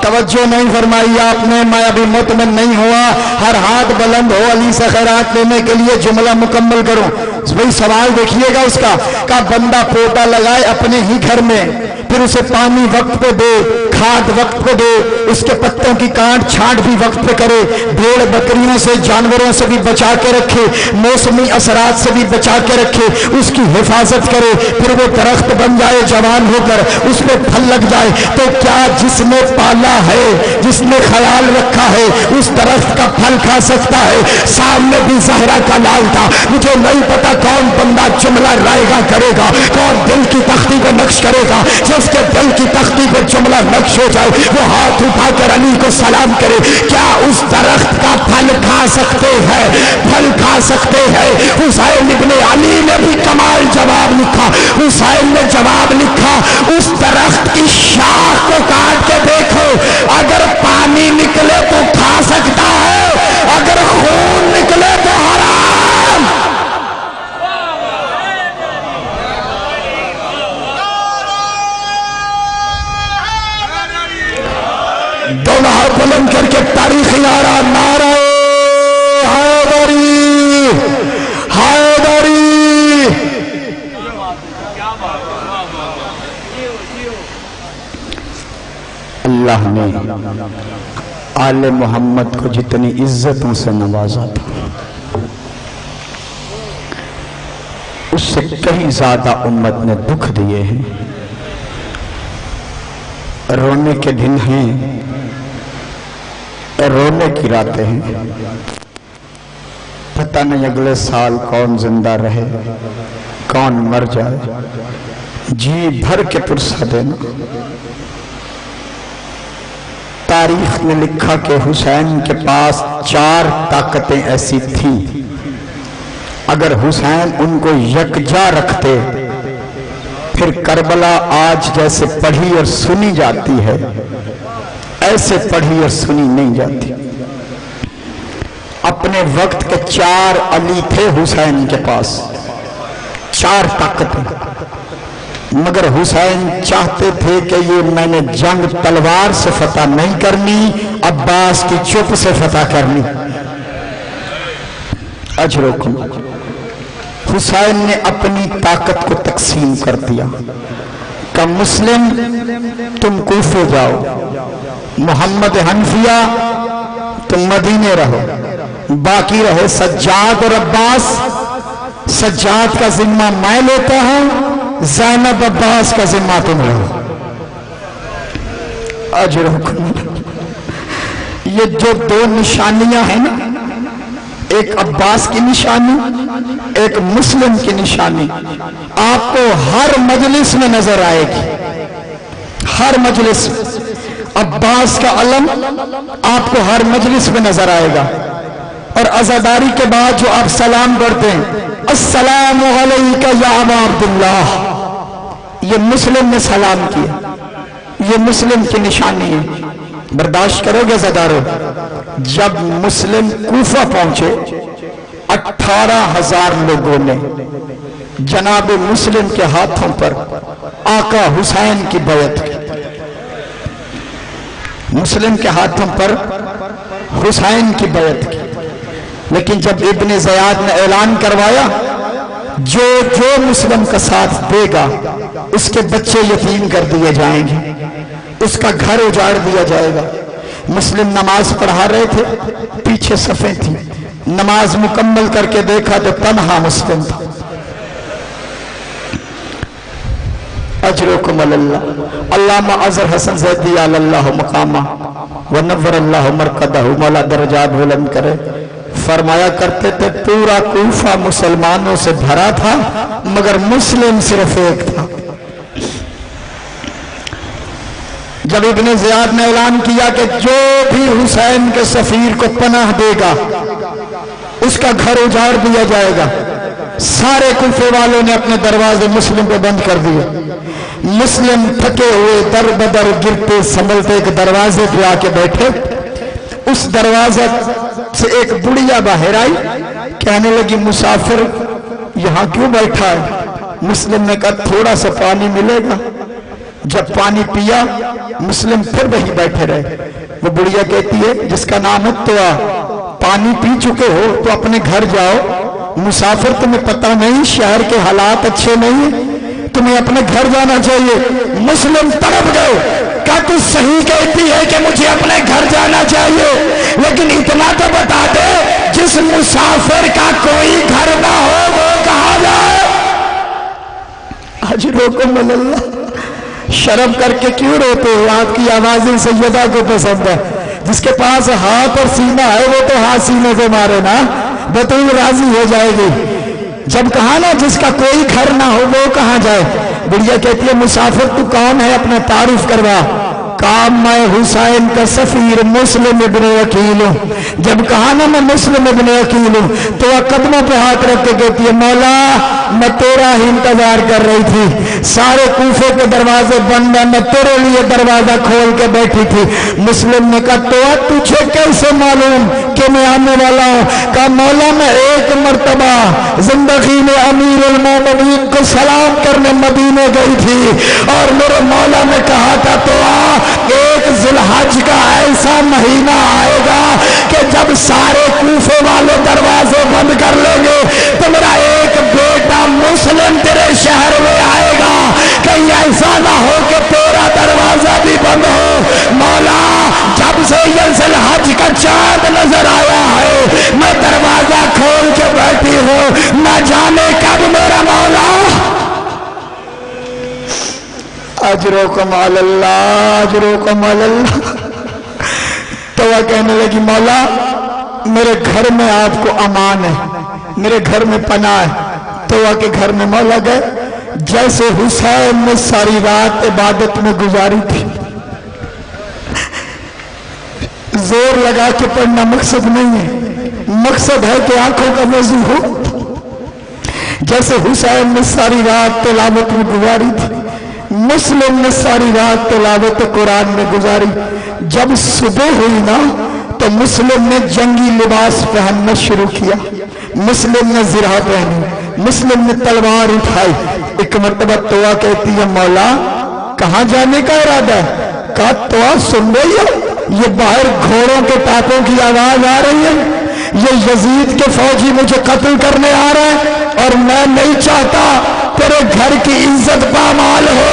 توجہ نہیں فرمائی آپ نے. میں ابھی مطمئن نہیں ہوا. ہر ہاتھ بلند ہو علی سے خیرات لینے کے لیے جملہ مکمل کروں. وہی سوال دیکھیے گا اس کا کہ بندہ پودا لگائے اپنے ہی گھر میں، پھر اسے پانی وقت پہ دے، کھاد وقت پہ دے، اس کے پتوں کی کاٹ چھانٹ بھی وقت پہ کرے، بھیڑ بکریوں سے جانوروں سے بھی بچا کے رکھے، موسمی اثرات سے بھی بچا کے رکھے، اس کی حفاظت کرے، پھر وہ درخت بن جائے جوان ہو کر اس پہ پھل لگ جائے تو کیا جس نے پالا ہے، جس نے خیال رکھا ہے اس درخت کا پھل کھا سکتا ہے؟ سامنے بھی زہرا کا لال تھا. مجھے نہیں پتا کون بندہ جملہ رائے گا کرے گا، کون دل کی تختی پہ نقش کرے گا. جس کے دل کی تختی پہ جملہ نقش ہو جائے وہ ہاتھ اٹھا کر علی کو سلام کرے. کیا اس درخت کا پھل کھا سکتے ہیں؟ پھل کھا سکتے ہیں. حسین ابن علی نے بھی کمال جواب لکھا. حسین نے جواب لکھا اس درخت کی شاخ کو کاٹ کے دیکھو، اگر پانی نکلے تو کھا سکتا ہے، اگر خون نکلے تو حرام. دونوں ہاتھ بلند کر کے تاریخی نعرہ، نعرہ حیدری حیدری. اللہ نے آل محمد کو جتنی عزتوں سے نوازا تھا اس سے کہیں زیادہ امت نے دکھ دیے ہیں. رونے کے دن ہیں، رونے کی راتیں ہیں. پتہ نہیں اگلے سال کون زندہ رہے کون مر جائے. جی بھر کے پرسہ دینا. تاریخ نے لکھا کہ حسین کے پاس 4 طاقتیں ایسی تھیں، اگر حسین ان کو یکجا رکھتے پھر کربلا آج جیسے پڑھی اور سنی جاتی ہے ایسے پڑھی اور سنی نہیں جاتی. اپنے وقت کے 4 علی تھے حسین کے پاس، 4 طاقتیں، مگر حسین چاہتے تھے کہ یہ میں نے جنگ تلوار سے فتح نہیں کرنی، عباس کی چپ سے فتح کرنی۔ اجرکم، حسین نے اپنی طاقت کو تقسیم کر دیا کہ مسلم تم کوفے جاؤ، محمد حنفیہ تم مدینے رہو، باقی رہے سجاد اور عباس، سجاد کا ذمہ میں لیتا ہوں، زینب عباس کا ذمہ تم لو۔ اجرکم، یہ جو 2 نشانیاں ہیں نا، ایک عباس کی نشانی، ایک مسلم کی نشانی، آپ کو ہر مجلس میں نظر آئے گی، ہر مجلس میں عباس کا علم آپ کو ہر مجلس میں نظر آئے گا۔ اور عزاداری کے بعد جو آپ سلام کرتے ہیں، السلام علیکہ یا ابا عبداللہ، یہ مسلم نے سلام کیا، یہ مسلم کی نشانی ہے۔ برداشت کرو گے عزادارو؟ جب مسلم کوفہ پہنچے، 18,000 لوگوں نے جناب مسلم کے ہاتھوں پر آقا حسین کی بیعت کی، مسلم کے ہاتھوں پر حسین کی بیعت کی۔ لیکن جب ابن زیاد نے اعلان کروایا جو مسلم کا ساتھ دے گا اس کے بچے یتیم کر دیے جائیں گے، اس کا گھر اجاڑ دیا جائے گا۔ مسلم نماز پڑھا رہے تھے، پیچھے صفیں تھیں، نماز مکمل کر کے دیکھا تو تنہا مسلم تھا۔ اجرکم اللہ، علامہ اظہر حسن زیدی علی اللہ مقامہ ونور اللہ مرقدہ، مولا درجات بلند کرے، فرمایا کرتے تھے پورا کوفہ مسلمانوں سے بھرا تھا مگر مسلم صرف ایک تھا۔ جب ابن زیاد نے اعلان کیا کہ جو بھی حسین کے سفیر کو پناہ دے گا اس کا گھر اجاڑ دیا جائے گا، سارے کوفے والوں نے اپنے دروازے مسلم پہ بند کر دیے۔ مسلم تھکے ہوئے در بدر گرتے سنبھلتے ایک دروازے پہ آ کے بیٹھے، اس دروازے سے ایک بڑھیا باہر آئی، کہنے لگی مسافر یہاں کیوں بیٹھا ہے؟ مسلم نے کہا تھوڑا سا پانی ملے گا۔ جب پانی پیا مسلم پھر وہیں بیٹھے رہے۔ وہ بڑھیا کہتی ہے جس کا نام اتوا، پانی پی چکے ہو تو اپنے گھر جاؤ، مسافر تمہیں پتہ نہیں شہر کے حالات اچھے نہیں ہیں، تمہیں اپنے گھر جانا چاہیے۔ مسلم تڑپ گئے، کہا تو صحیح کہتی ہے کہ مجھے اپنے گھر جانا چاہیے، لیکن اتنا تو بتا دے جس مسافر کا کوئی گھر نہ ہو وہ کہاں جائے؟ اجرکم اللہ، شرم کر کے کیوں روتے ہو؟ آپ کی آوازیں سیدہ کو پسند ہے، جس کے پاس ہاتھ اور سینہ ہے وہ تو ہاتھ سینے سے مارے نا، بطول راضی ہو جائے گی۔ جب کہا نا جس کا کوئی گھر نہ ہو وہ کہاں جائے؟ بڑھیا کہتی ہے مسافر تو کون ہے اپنا تعارف کروا۔ کام میں حسین کا سفیر مسلم ابن عقیل ہوں۔ جب کہا نا میں مسلم ابن عقیل ہوں تو وہ قدموں پہ ہاتھ رکھ کے کہتی ہے مولا میں تیرا ہی انتظار کر رہی تھی، سارے کوفے کے دروازے بند ہیں، میں تیرے لیے دروازہ کھول کے بیٹھی تھی۔ مسلم نے کہا تو تجھے کیسے معلوم کہ میں آنے والا ہوں؟ کہا مولا میں ایک مرتبہ زندگی میں امیر المومنین کو سلام کرنے مدینے گئی تھی اور میرے مولا نے کہا تھا تو ایک ذی الحج کا ایسا مہینہ آئے گا کہ جب سارے کوفے والے دروازے بند کر لیں گے تو میرا ایک بیٹا مسلم تیرے شہر میں آئے گا، کہیں ایسا نہ ہو کہ تیرا دروازہ بھی بند ہو۔ مولا جب سے یہ ذی الحج کا چاند نظر آیا ہے میں دروازہ کھول کے بیٹھی ہوں، نہ جانے کب میرا مولا۔ اجرکم علی اللہ، اجرکم علی اللہ۔ تو وہ کہنے لگی مولا میرے گھر میں آپ کو امان ہے، میرے گھر میں پناہ ہے۔ تو وہ کے گھر میں مولا گئے، جیسے حسین نے ساری رات عبادت میں گزاری تھی، زور لگا کے پڑھنا مقصد نہیں ہے، مقصد ہے کہ آنکھوں کا وضو ہو۔ جیسے حسین نے ساری رات تلاوت میں گزاری تھی، مسلم نے ساری رات تلاوت قرآن میں گزاری۔ جب صبح ہوئی نا تو مسلم نے جنگی لباس پہننا شروع کیا، مسلم نے زرہ پہنی، مسلم نے تلوار اٹھائی۔ ایک مرتبہ توآ کہتی ہے مولا کہاں جانے کا ارادہ ہے؟ کہا توآ سن رہی ہو یہ باہر گھوڑوں کے ٹاپوں کی آواز آ رہی ہے، یہ یزید کے فوجی مجھے قتل کرنے آ رہے ہیں اور میں نہیں چاہتا تیرے گھر کی عزت پامال ہو،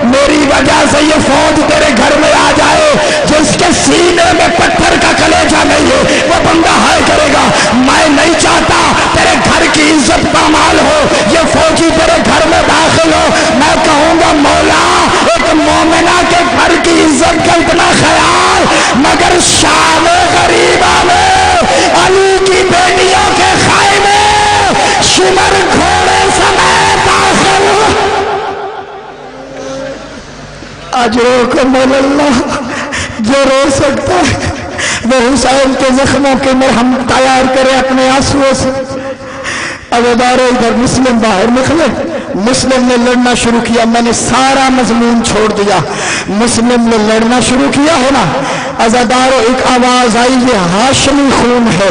میری وجہ سے یہ فوج تیرے گھر میں آ جائے، جس کے سینے میں پتھر کا کلیجہ نہیں ہے وہ بندہ ہائے کرے گا، میں نہیں چاہتا تیرے گھر کی عزت پامال ہو، یہ فوجی تیرے گھر میں داخل ہو، میں کہوں گا مولا ایک مومنہ کے گھر کی عزت کا اتنا خیال، مگر شام غریبہ میں علی کی بیٹیوں کے خیمے شمر گھوڑے سمیت داخل اجرکم اللہ۔ جو رو سکتا ہے وہ حسین کے زخموں کے مرہم تیار کرے اپنے آنسوؤں سے۔ عزادارو ادھر مسلم باہر نکلے، مسلم نے لڑنا شروع کیا، میں نے سارا مضمون چھوڑ دیا، مسلم نے لڑنا شروع کیا ہے نا۔ عزادارو ایک آواز آئی یہ ہاشمی خون ہے،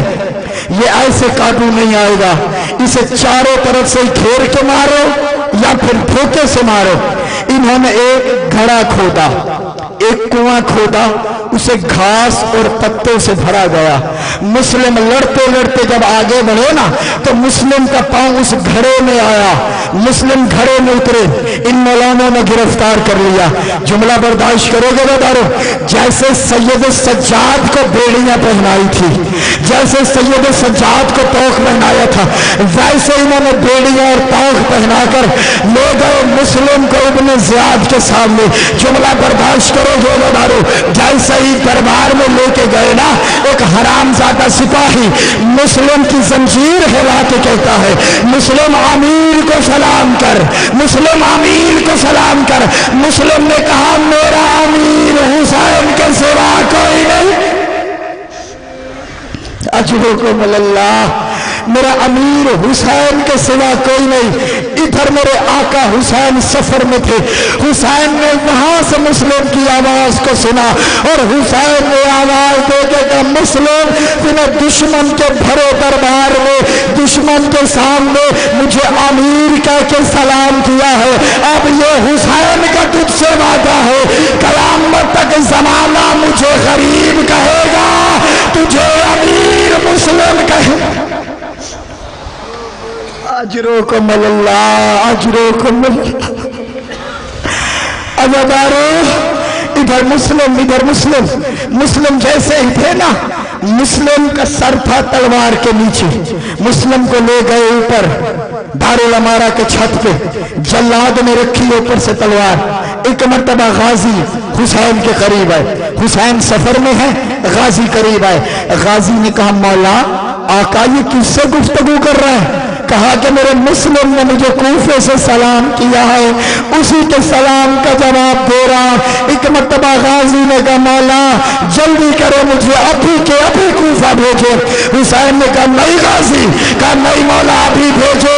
یہ ایسے قابو نہیں آئے گا، اسے چاروں طرف سے گھیر کے مارو یا پھر دھوکے سے مارو۔ انہوں نے ایک گھڑا کھودا، ایک کنواں کھودا، اسے گھاس اور پتوں سے بھرا گیا۔ مسلم لڑتے لڑتے جب آگے بڑھے نا تو مسلم کا پاؤں اس گھڑے میں آیا، مسلم گھڑے میں اترے، ان مولانا نے گرفتار کر لیا۔ جملہ برداشت کرو گے بیدارو، جیسے سید سجاد کو بیڑیاں پہنائی تھی، جیسے سید سجاد کو توق پہنایا تھا، ویسے انہوں نے بیڑیاں اور توق پہنا کر لے گئے مسلم کو ابن زیاد کے سامنے۔ جملہ برداشت کرو گے بیدارو، جیسے ہی دربار میں لے کے گئے نا ایک حرام زادہ سپاہی مسلم کی زنجیر ہلا کے کہتا ہے مسلم امیر کو سلام کر، مسلم امیر کو سلام کر۔ مسلم نے کہا میرا امیر حسین کے سوا کوئی نہیں، اجرکم اللہ، میرا امیر حسین کے سوا کوئی نہیں۔ ادھر میرے آقا حسین سفر میں تھے، حسین نے وہاں سے مسلم کی آواز کو سنا اور حسین نے آواز دے کے کہا مسلم تمہیں دشمن کے بھرے دربار میں دشمن کے سامنے مجھے امیر کہہ کے سلام کیا ہے، اب یہ حسین کا تجھ سے وعدہ ہے قیامت تک زمانہ مجھے غریب کہے گا، تجھے امیر مسلم کہے گا۔ اجرکم اللہ، اجرکم اللہ۔ عزادارو ادھر مسلم ادھر مسلم، مسلم جیسے ہی تھے نا مسلم کا سر تھا تلوار کے نیچے، مسلم کو لے گئے اوپر دارالعمارہ کے چھت پہ، جلاد نے رکھی اوپر سے تلوار۔ ایک مرتبہ غازی حسین کے قریب آئے، حسین سفر میں ہے، غازی قریب آئے، غازی نے کہا مولا آقا یہ کس سے گفتگو کر رہا ہے؟ کہا کہ میرے مسلم نے مجھے کوفے سے سلام کیا ہے، اسی کے سلام کا جواب دے رہا۔ ایک مرتبہ غازی نے کہا مولا جلدی کرو مجھے ابھی کے ابھی کوفہ بھیجو۔ حسین نے کہا نہیں غازی، کہا نہیں مولا ابھی بھیجو،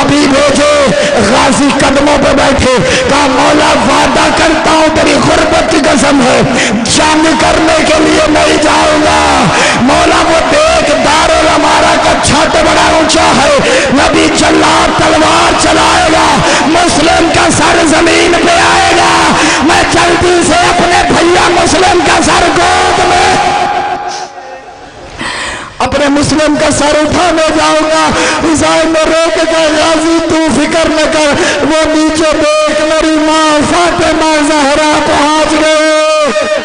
ابھی بھیجو۔ غازی قدموں پہ بیٹھے، کہا مولا وعدہ کرتا ہوں تیری غربت کی قسم ہے جنگ کرنے کے لیے نہیں جاؤں گا۔ مولا وہ دیکھ دارالعمارہ کا چھت بڑا اونچا ہے، نبی جلاد تلوار چلائے گا، مسلم کا سر زمین پہ آئے گا، میں جلدی سے اپنے بھیا مسلم کا سر گود میں اپنے مسلم کا سر اٹھانے جاؤں گا۔ حسین نے رو کے کہا غازی تو فکر نہ کر، وہ نیچے دیکھ میری ماں فاطمہ زہرا پہنچ گئے۔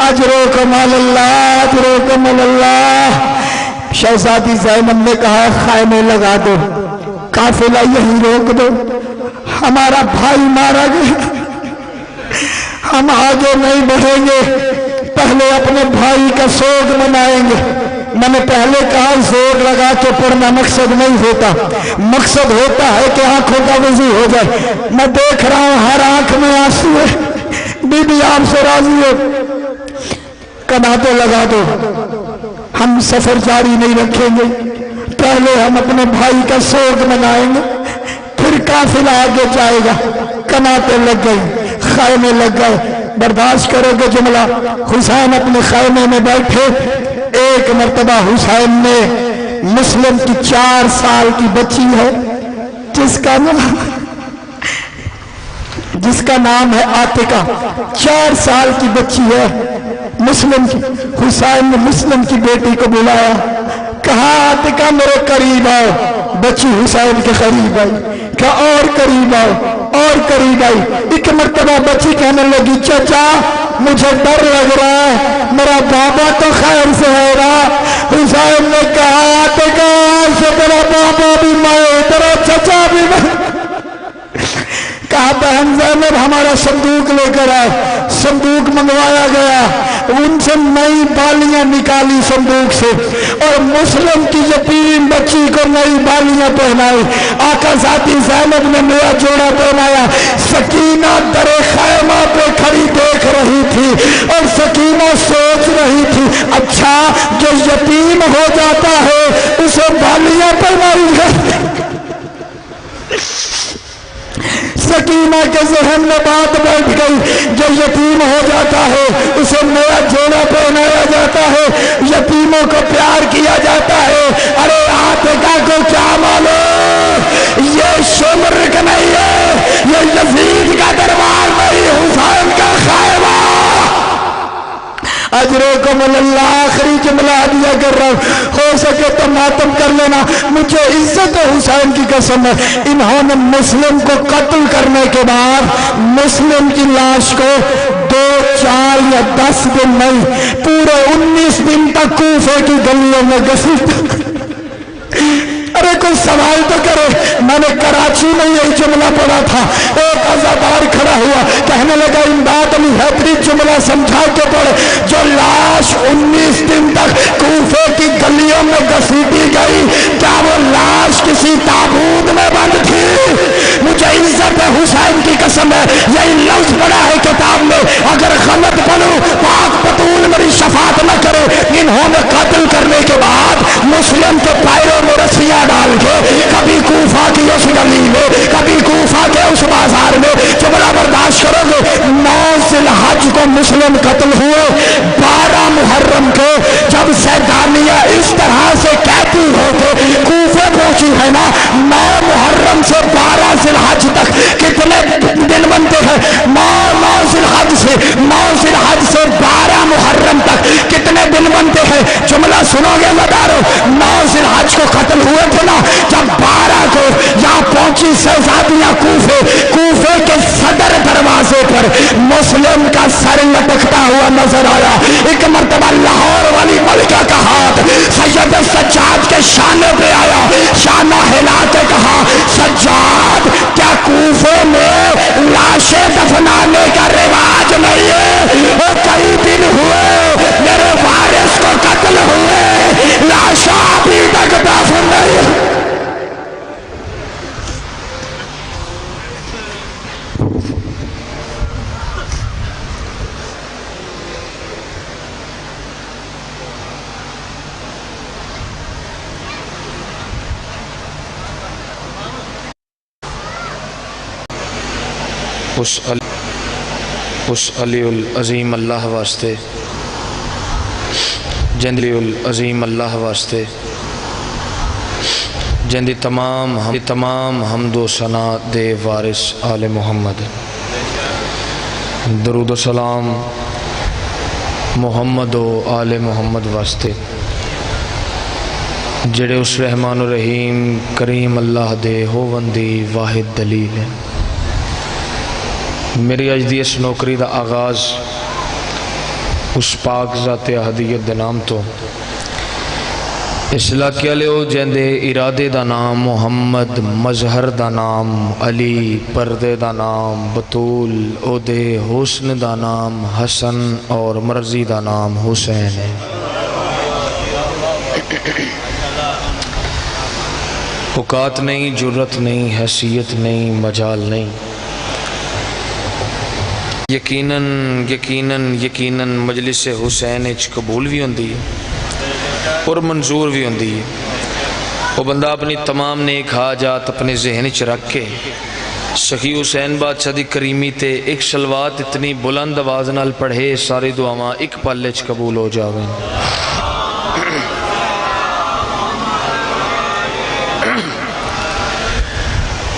اجرکم اللہ، اجرکم اللہ۔ شہزادی زینب نے کہا خیمے لگا دو، قافلہ یہی روک دو، ہمارا بھائی مارا گیا، ہم آگے نہیں بڑھیں گے، پہلے اپنے بھائی کا سوگ منائیں گے۔ میں نے پہلے کہا زور لگا کے پڑھنا مقصد نہیں ہوتا، مقصد ہوتا ہے کہ آنکھوں کا وضو ہو جائے۔ میں دیکھ رہا ہوں ہر آنکھ میں آنسو ہے، بی بی آپ سے راضی ہو، کناتے لگا دو، ہم سفر جاری نہیں رکھیں گے، پہلے ہم اپنے بھائی کا سوگ منائیں گے، پھر قافلہ آگے جائے گا۔ کناتے لگ گئی، خیمے لگ گئے، برداشت کرو گے جملہ. حسین اپنے خیمے میں بیٹھے، ایک مرتبہ حسین نے مسلم کی 4 سال کی بچی ہے جس کا نام ہے عاتقہ، 4 سال کی بچی ہے مسلم کی. حسین نے مسلم کی بیٹی کو بلایا، کہا عاتقہ میرے قریب آؤ. بچی حسین کے قریب آئی، کہا اور قریب آؤ، اور قریب آئی. ایک مرتبہ بچی کہنے لگی چچا مجھے ڈر لگ رہا ہے، میرا بابا تو خیر سے ہے گا. حسین نے کہا عاتقہ سے تیرا بابا بھی میں، تیرا چچا بھی میں. کہا بہن زینب ہمارا صندوق لے کر آئے. صندوق منگوایا گیا، ان سے نئی بالیاں نکالی صندوق سے، اور مسلم کی یتیم بچی کو نئی بالیاں پہنائی. آقا ذاتی زینب نے نیا جوڑا پہنایا. سکینہ در خیمہ پہ کھڑی دیکھ رہی تھی، اور سکینہ سوچ رہی تھی اچھا جو یتیم ہو جاتا ہے اسے بالیاں پہنائی گئی. سکینہ کے ذہن میں بات بیٹھ گئی، جو یتیم ہو جاتا ہے اسے نیا جوڑا پہنایا جاتا ہے، یتیموں کو پیار کیا جاتا ہے. ارے عاتقہ کو کیا معلوم یہ شمرک نہیں ہے، یہ یزید کا دربار نہیں، حسین کا خیمہ. اجرکم اللہ. آخری جملہ ہدیہ کر رہا ہوں، ہو سکے تو ماتم کر لینا. مجھے عزت حسین کی قسم ہے، انہوں نے مسلم کو قتل کرنے کے بعد مسلم کی لاش کو 2 4 یا 10 دن نہیں، پورے 19 دن تک کوفے کی گلیوں میں گھسیٹا. ارے کوئی سوال تو کرے. میں نے کراچی میں یہ جملہ پڑھا تھا، ایک عزادار کھڑا ہوا کہنے لگا امداد علی حیدری جملہ سمجھا کے پڑھے. جو لاش 19 دن تک کوفے کی گلیوں میں گھسیٹی گئی، کیا وہ لاش کسی تابوت میں بند تھی؟ مجھے عزت حسین کی قسم ہے، یہی لفظ پڑا ہے کتاب میں، اگر غلط پڑھوں پاک بطول میری شفاعت نہ کرے. انہوں نے قتل کرنے کے بعد مسلم کے پیروں میں رسیاں ڈال کے کبھی کوفہ کی اس گلی میں، کبھی کوفہ کے اس بازار میں. جملہ برداشت کرو گے. 9 ذی الحج کو مسلم قتل ہوئے. 12 محرم کو جب سیدانیہ اس طرح سے کہتی ہو کہ کوفے پہنچی ہے نا، 9 محرم سے 12 ذی الحج تک کتنے دن بنتے ہیں؟ 9 ذی الحج سے 12 محرم تک کتنے دن بنتے ہیں؟ جملہ سنو گے مدارو. 9 ذی الحج کو قتل ہوئے تھے نا، جب 12 کو یہاں پہنچی شہزادیاں کوفے کے صدر دروازے پر مسلم کا سر لٹکتا ہوا نظر آیا. ایک مرتبہ لاہور والی ملکہ کا ہاتھ سید سجاد کے شانے پہ آیا، شانہ ہلا کے کہا سجاد کیا کوفے میں لاشیں دفنانے کا رواج نہیں ہے؟ وہ کئی دن ہوئے میرے وارث کو قتل ہوئے، لاشاں ابھی تک دفن نہیں. اس علی العظیم اللہ واسطے، جن علی العظیم اللہ واسطے جن دی تمام حمد و ثنا دے وارث آل محمد. درود و سلام محمد و آل محمد واسطے جڑے اس رحمان و رحیم کریم اللہ دے ہون دی واحد دلیل ہے. میری اج دی اس نوکری دا آغاز اس پاک ذات احدیت دے نام تو، اس علاقے والے او جندے ارادے دا نام محمد، مظہر دا نام علی، پردے دا نام بطول، او دے حسن دا نام حسن اور مرضی دا نام حسین ہے. اوقات نہیں، جرت نہیں، حیثیت نہیں، مجال نہیں. یقیناً مجلس حسین اچ قبول بھی ہوندی ہے اور منظور بھی ہوندی ہے. وہ بندہ اپنی تمام نیک حاجات اپنے ذہن اچ رکھ کے سخی حسین بادشاہ دی کریمی تے ایک شلوات اتنی بلند آواز نال پڑھے ساری دعاواں ایک پلے چ قبول ہو جاویں.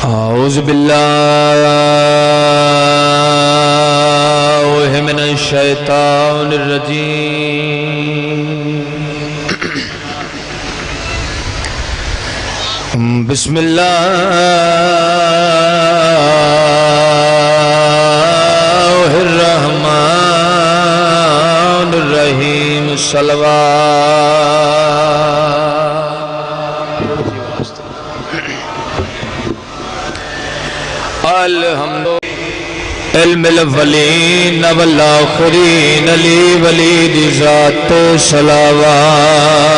اعوذ باللہ من الشیطان الرجیم. بسم اللہ الرحمن الرحیم. صلوات. الحمد علم الاولین والآخرین علی ولی دی ذات صلوات.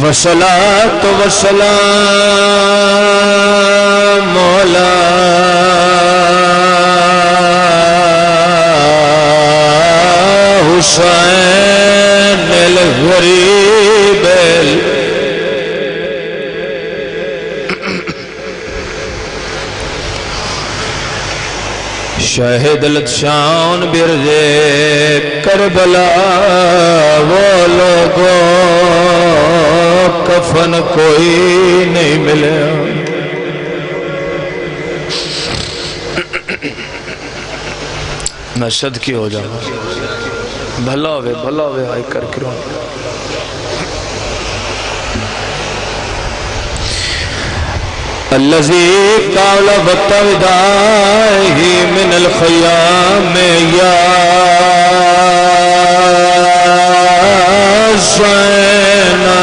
وصلاۃ وسلام علی حسین الغریب شاہد لطشان برج کربلا. وہ لوگوں کفن کوئی نہیں ملے. میں صدقے ہو جاؤں. بھلا ہوئے آئے کر کروں. الذي قال بتودائه من الخيام يا زينب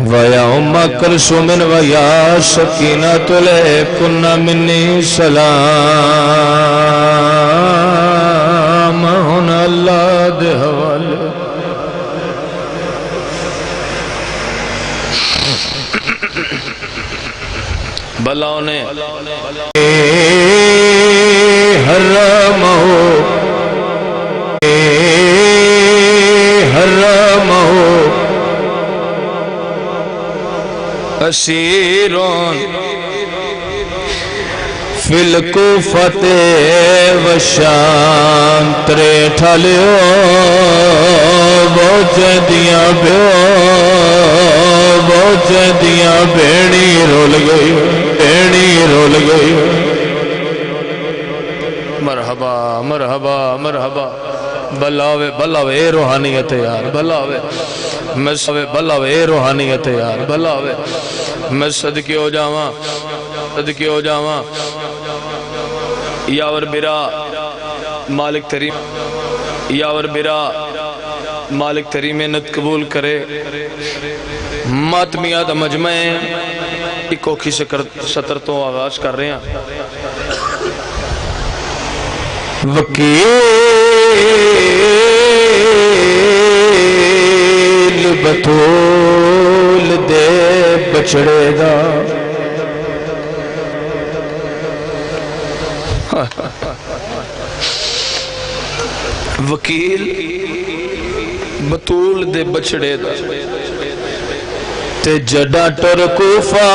ويا أم كلثوم ويا سكينة لكن مني سلام. هنا الله دے حوالے. بلاؤ نے حرمہ اسیرون فی الکوفۃ وشام. ترے ٹھالیو بوجھ دیاں دیاں بیڑی رول گئی. مرحبا مرحبا مرحبا. بلاوے اے روحانیت یار. بلاوے اے روحانیت یار. بلاوے میں صدقے ہو جاواں. یاور برا مالک تری محنت قبول کرے. ماتمیات مجمع ایک اوکھی سطر تو آغاز کر رہے ہیں. وکیل بطول دے بچڑے دا وکیل بطول دے بچڑے دا تے جڈا ٹر کوفہ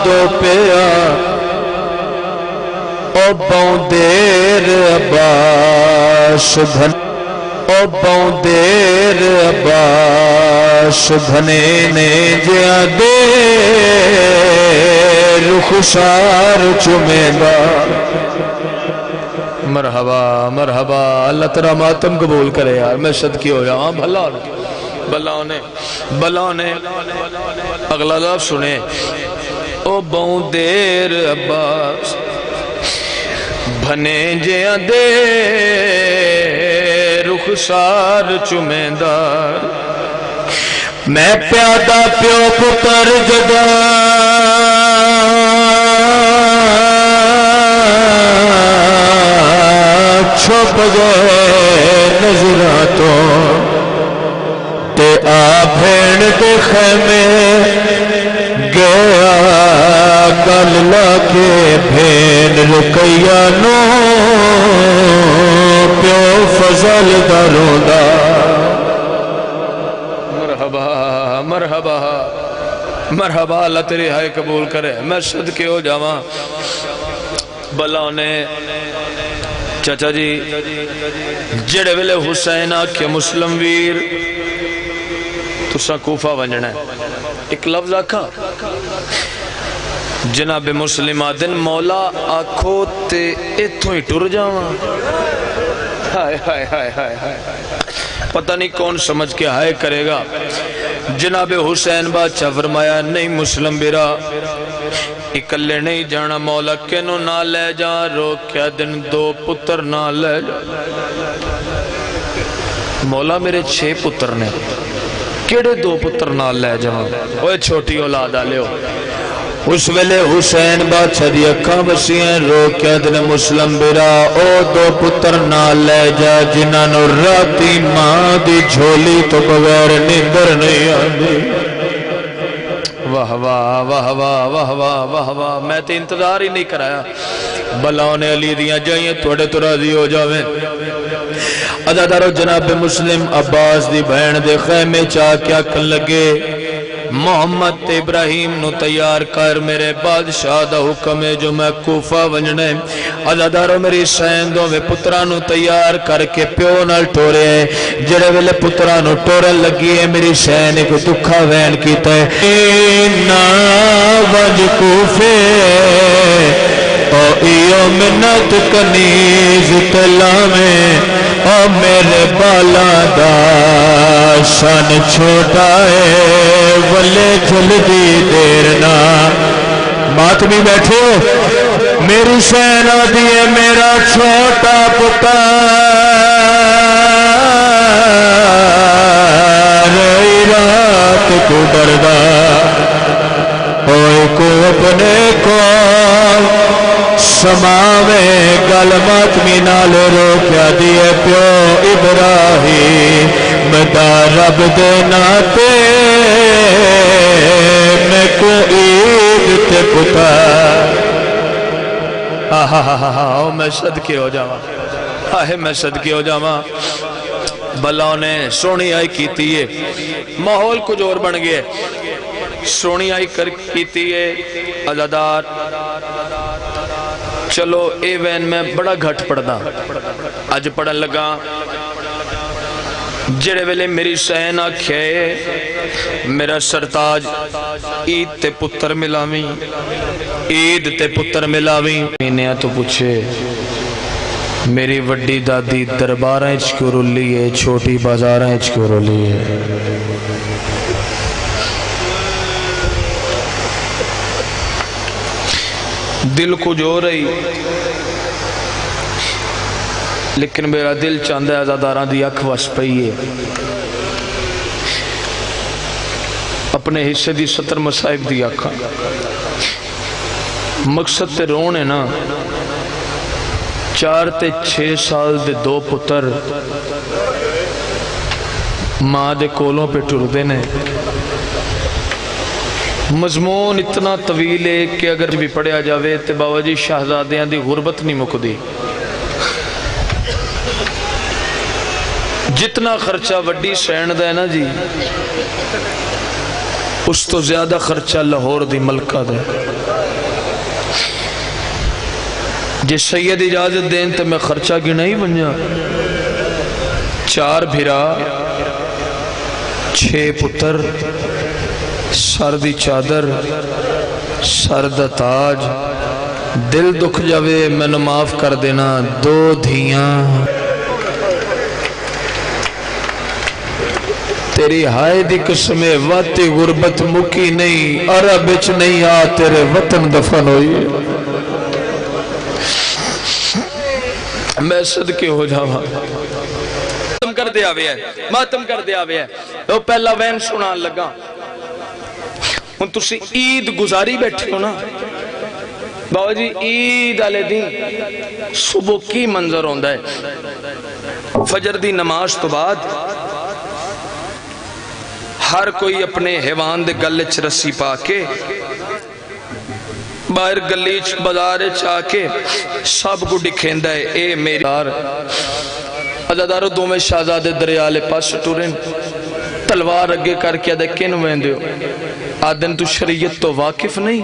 دو پیا او باؤں دیر عباس بھنے نے جیا دیر رخسار چمیدہ. مرحبا مرحبا. اللہ تیرا ماتم قبول کرے یار. میں صدقے ہو جاؤں. بلاؤں نے اگلا لفظ سنے. او باؤں دیر عباس بھنے جیاں دے رخسار چمیندار. میں پیادہ پیو پتر جدا چھپ گئے نظرہ تو تے آ بھیڑ دے خیمے گیا گل لا کے بھین رقیہ نو پیو فضل دا روندا مرحبا مرحبا مرحبا اللہ تیری ہائے قبول کرے میں صدقے ہو جاواں بلا نے چچا جی جڑے ویلے حسین آکھے مسلم ویر تساں کوفہ ونجنا ہے ایک لفظ آکھا جناب مسلم آدن مولا آکھو تے ایتھوں ہی ٹر جاواں ہائے ہائے ہائے ہائے ہائے پتہ نہیں کون سمجھ کے ہائے کرے گا جناب حسین بادشاہ فرمایا نہیں مسلم بیرا اکلے نہیں جانا مولا کینو نہ لے جا روکیا دن دو پتر نہ لے جا مولا میرے 6 پتر نے کیڑے 2 پتر نہ لے جا اوے چھوٹی اولاد آلے ہو اس ویلے حسین بادشاہ دی اکھاں وسیاں روکیا دن مسلم برا او 2 پتر نہ لے جا جنہاں نو راتی ماں دی جھولی تو بغیر نیندر نہیں آندی واہ واہ واہ واہ واہ واہ واہ واہ میں تے انتظار ہی نہیں کرایا بلاؤں نے علی دیاں جائیں توڑے تو راضی ہو جاویں عزادارو جناب مسلم عباس دی بہن دے خیمے چاہ کیا کن لگے محمد ابراہیم نو تیار کر میرے بادشاہ دا حکم ہے جو میں کوفہ ونجنے عزادارو میری سیندوں میں پترانو تیار کر کے پیو نال ٹورے جڑے ویلے پترانو ٹورے لگی ہے میری سین کو دکھا وین کیتا ہے اینا وج کوفے او ایو منت کنیز تلامیں او میرے بالا دا شان چھوٹا ہے ولے جلدی دیرنا ماتمی بیٹھو میری سینہ دیئے میرا چھوٹا پتر رات کو ڈردا ہوئے کو اپنے کو سماوے گل ماتمی نالے روکیا دیئے پیو ابراہیم مدہ رب دے ناتے میں کو عید تے پتا آہا میں صدقے ہو جاواں آہے میں صدقے ہو جاواں بلاؤں نے سونی آئی کیتی ہے ماحول کچھ اور بن گئے سونی آئی کر کیتی ہے عزادار چلو اے وین میں بڑا گھٹ پڑھدا آج پڑھن لگا جڑے ویلے میری سین آکھے میرا سرتاج عید تے پتر ملاویں عید تے پتر ملاویں مینیاں تو پوچھے میری وڈی دادی درباراں وچ کیوں رلی ہے چھوٹی بازاراں وچ کیوں رلی ہے دل کو جو رہی لیکن میرا دل چاندہ ہے عزاداراں دی اکھ وس پئی ہے اپنے حصے دی 70 مصائب دی اکھاں مقصد تے رونے نا 4 تے 6 سال دے 2 پتر ماں دے کولوں پہ ٹردے نے مضمون اتنا طویل ہے کہ اگر بھی پڑھیا جاوے تے بابا جی شہزادیاں دی غربت نہیں مکدی جتنا خرچہ وڈی سین دا ہے نا جی اس تو زیادہ خرچہ لاہور دی ملکہ دا جس سید اجازت دین تے میں خرچہ گنا ہی بنیا 4 بھیرا 6 پتر سر دی چادر سر دا تاج دل دکھ جاوے میں نے معاف کر دینا 2 دھیاں تیری ہائے دی قسمیں واتی غربت مکی نہیں عرب اچ نہیں آ تیرے وطن دفن ہوئی میں صدقے ہو جاواں ماتم کر دیا ہوئے ہے ماتم کر دیا ہوئے ہے تو پہلا وین سنان لگا ان تسی عید گزاری بیٹھے ہو نا بابا جی عید آلے دن صبح کی منظر ہوندہ ہے فجر دی نماز تو بعد ہر کوئی اپنے حیوان دے گلے چ رسی پا کے باہر گلیچ بازار چاہ کے سب کو دکھیندا ہے اے میری یار عزادارو دو میں شہزادے دریالے پاس ٹورن تلوار اگے کر کے آدھے کن ویندے ہو آدھن تو شریعت تو واقف نہیں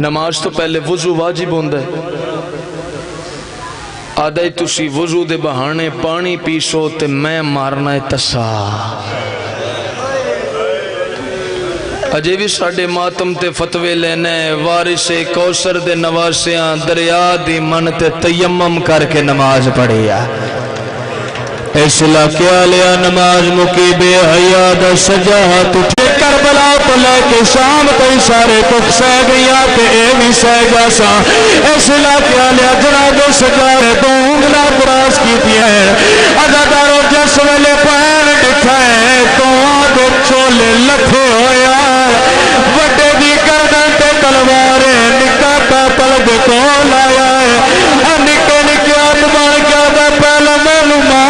نماز تو پہلے وضو واجب ہوندہ ہے آدھے تسی وضو دے بہانے پانی پیسو تے میں مارنا تسا اجے بھی ساڑھے ماتم تے فتوے لینے وارث کوثر دے نواسیاں دریا دی من تے تیمم کر کے نماز پڑھیا اس علاقے آلیا نماز مکی بے حیاد سجاہت اٹھے کربلا تو لے کے شام کوئی سارے کچھ سہ گیا تے اے بھی سہ گا سا اس علاقے آلیا جناب سجارے تو انگلا براز کی دیئے عزادارو جس ویلے پہن دکھائے تو آدھے چولے لکھے ہویا وڈے دی گردن تے تلوارے نکا تا پلگ کو لایا ہے نکے نکے آدمان کیا دا پہلا معلومات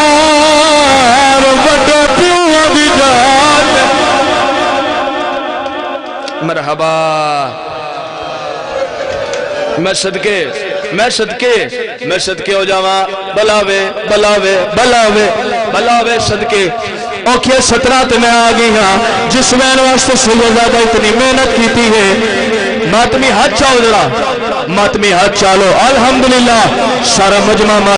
مرحبا میں صدقے ہو جاواں بلاوے بلاوے بلاوے بلاوے صدقے اوکھے 17 تے میں آگئی ہاں جس میں واسطے سیدزادہ اتنی محنت کیتی ہے ماتمی ہاتھ چاہو جڑا ماتمی ہاتھ چالو الحمدللہ سارا مجمع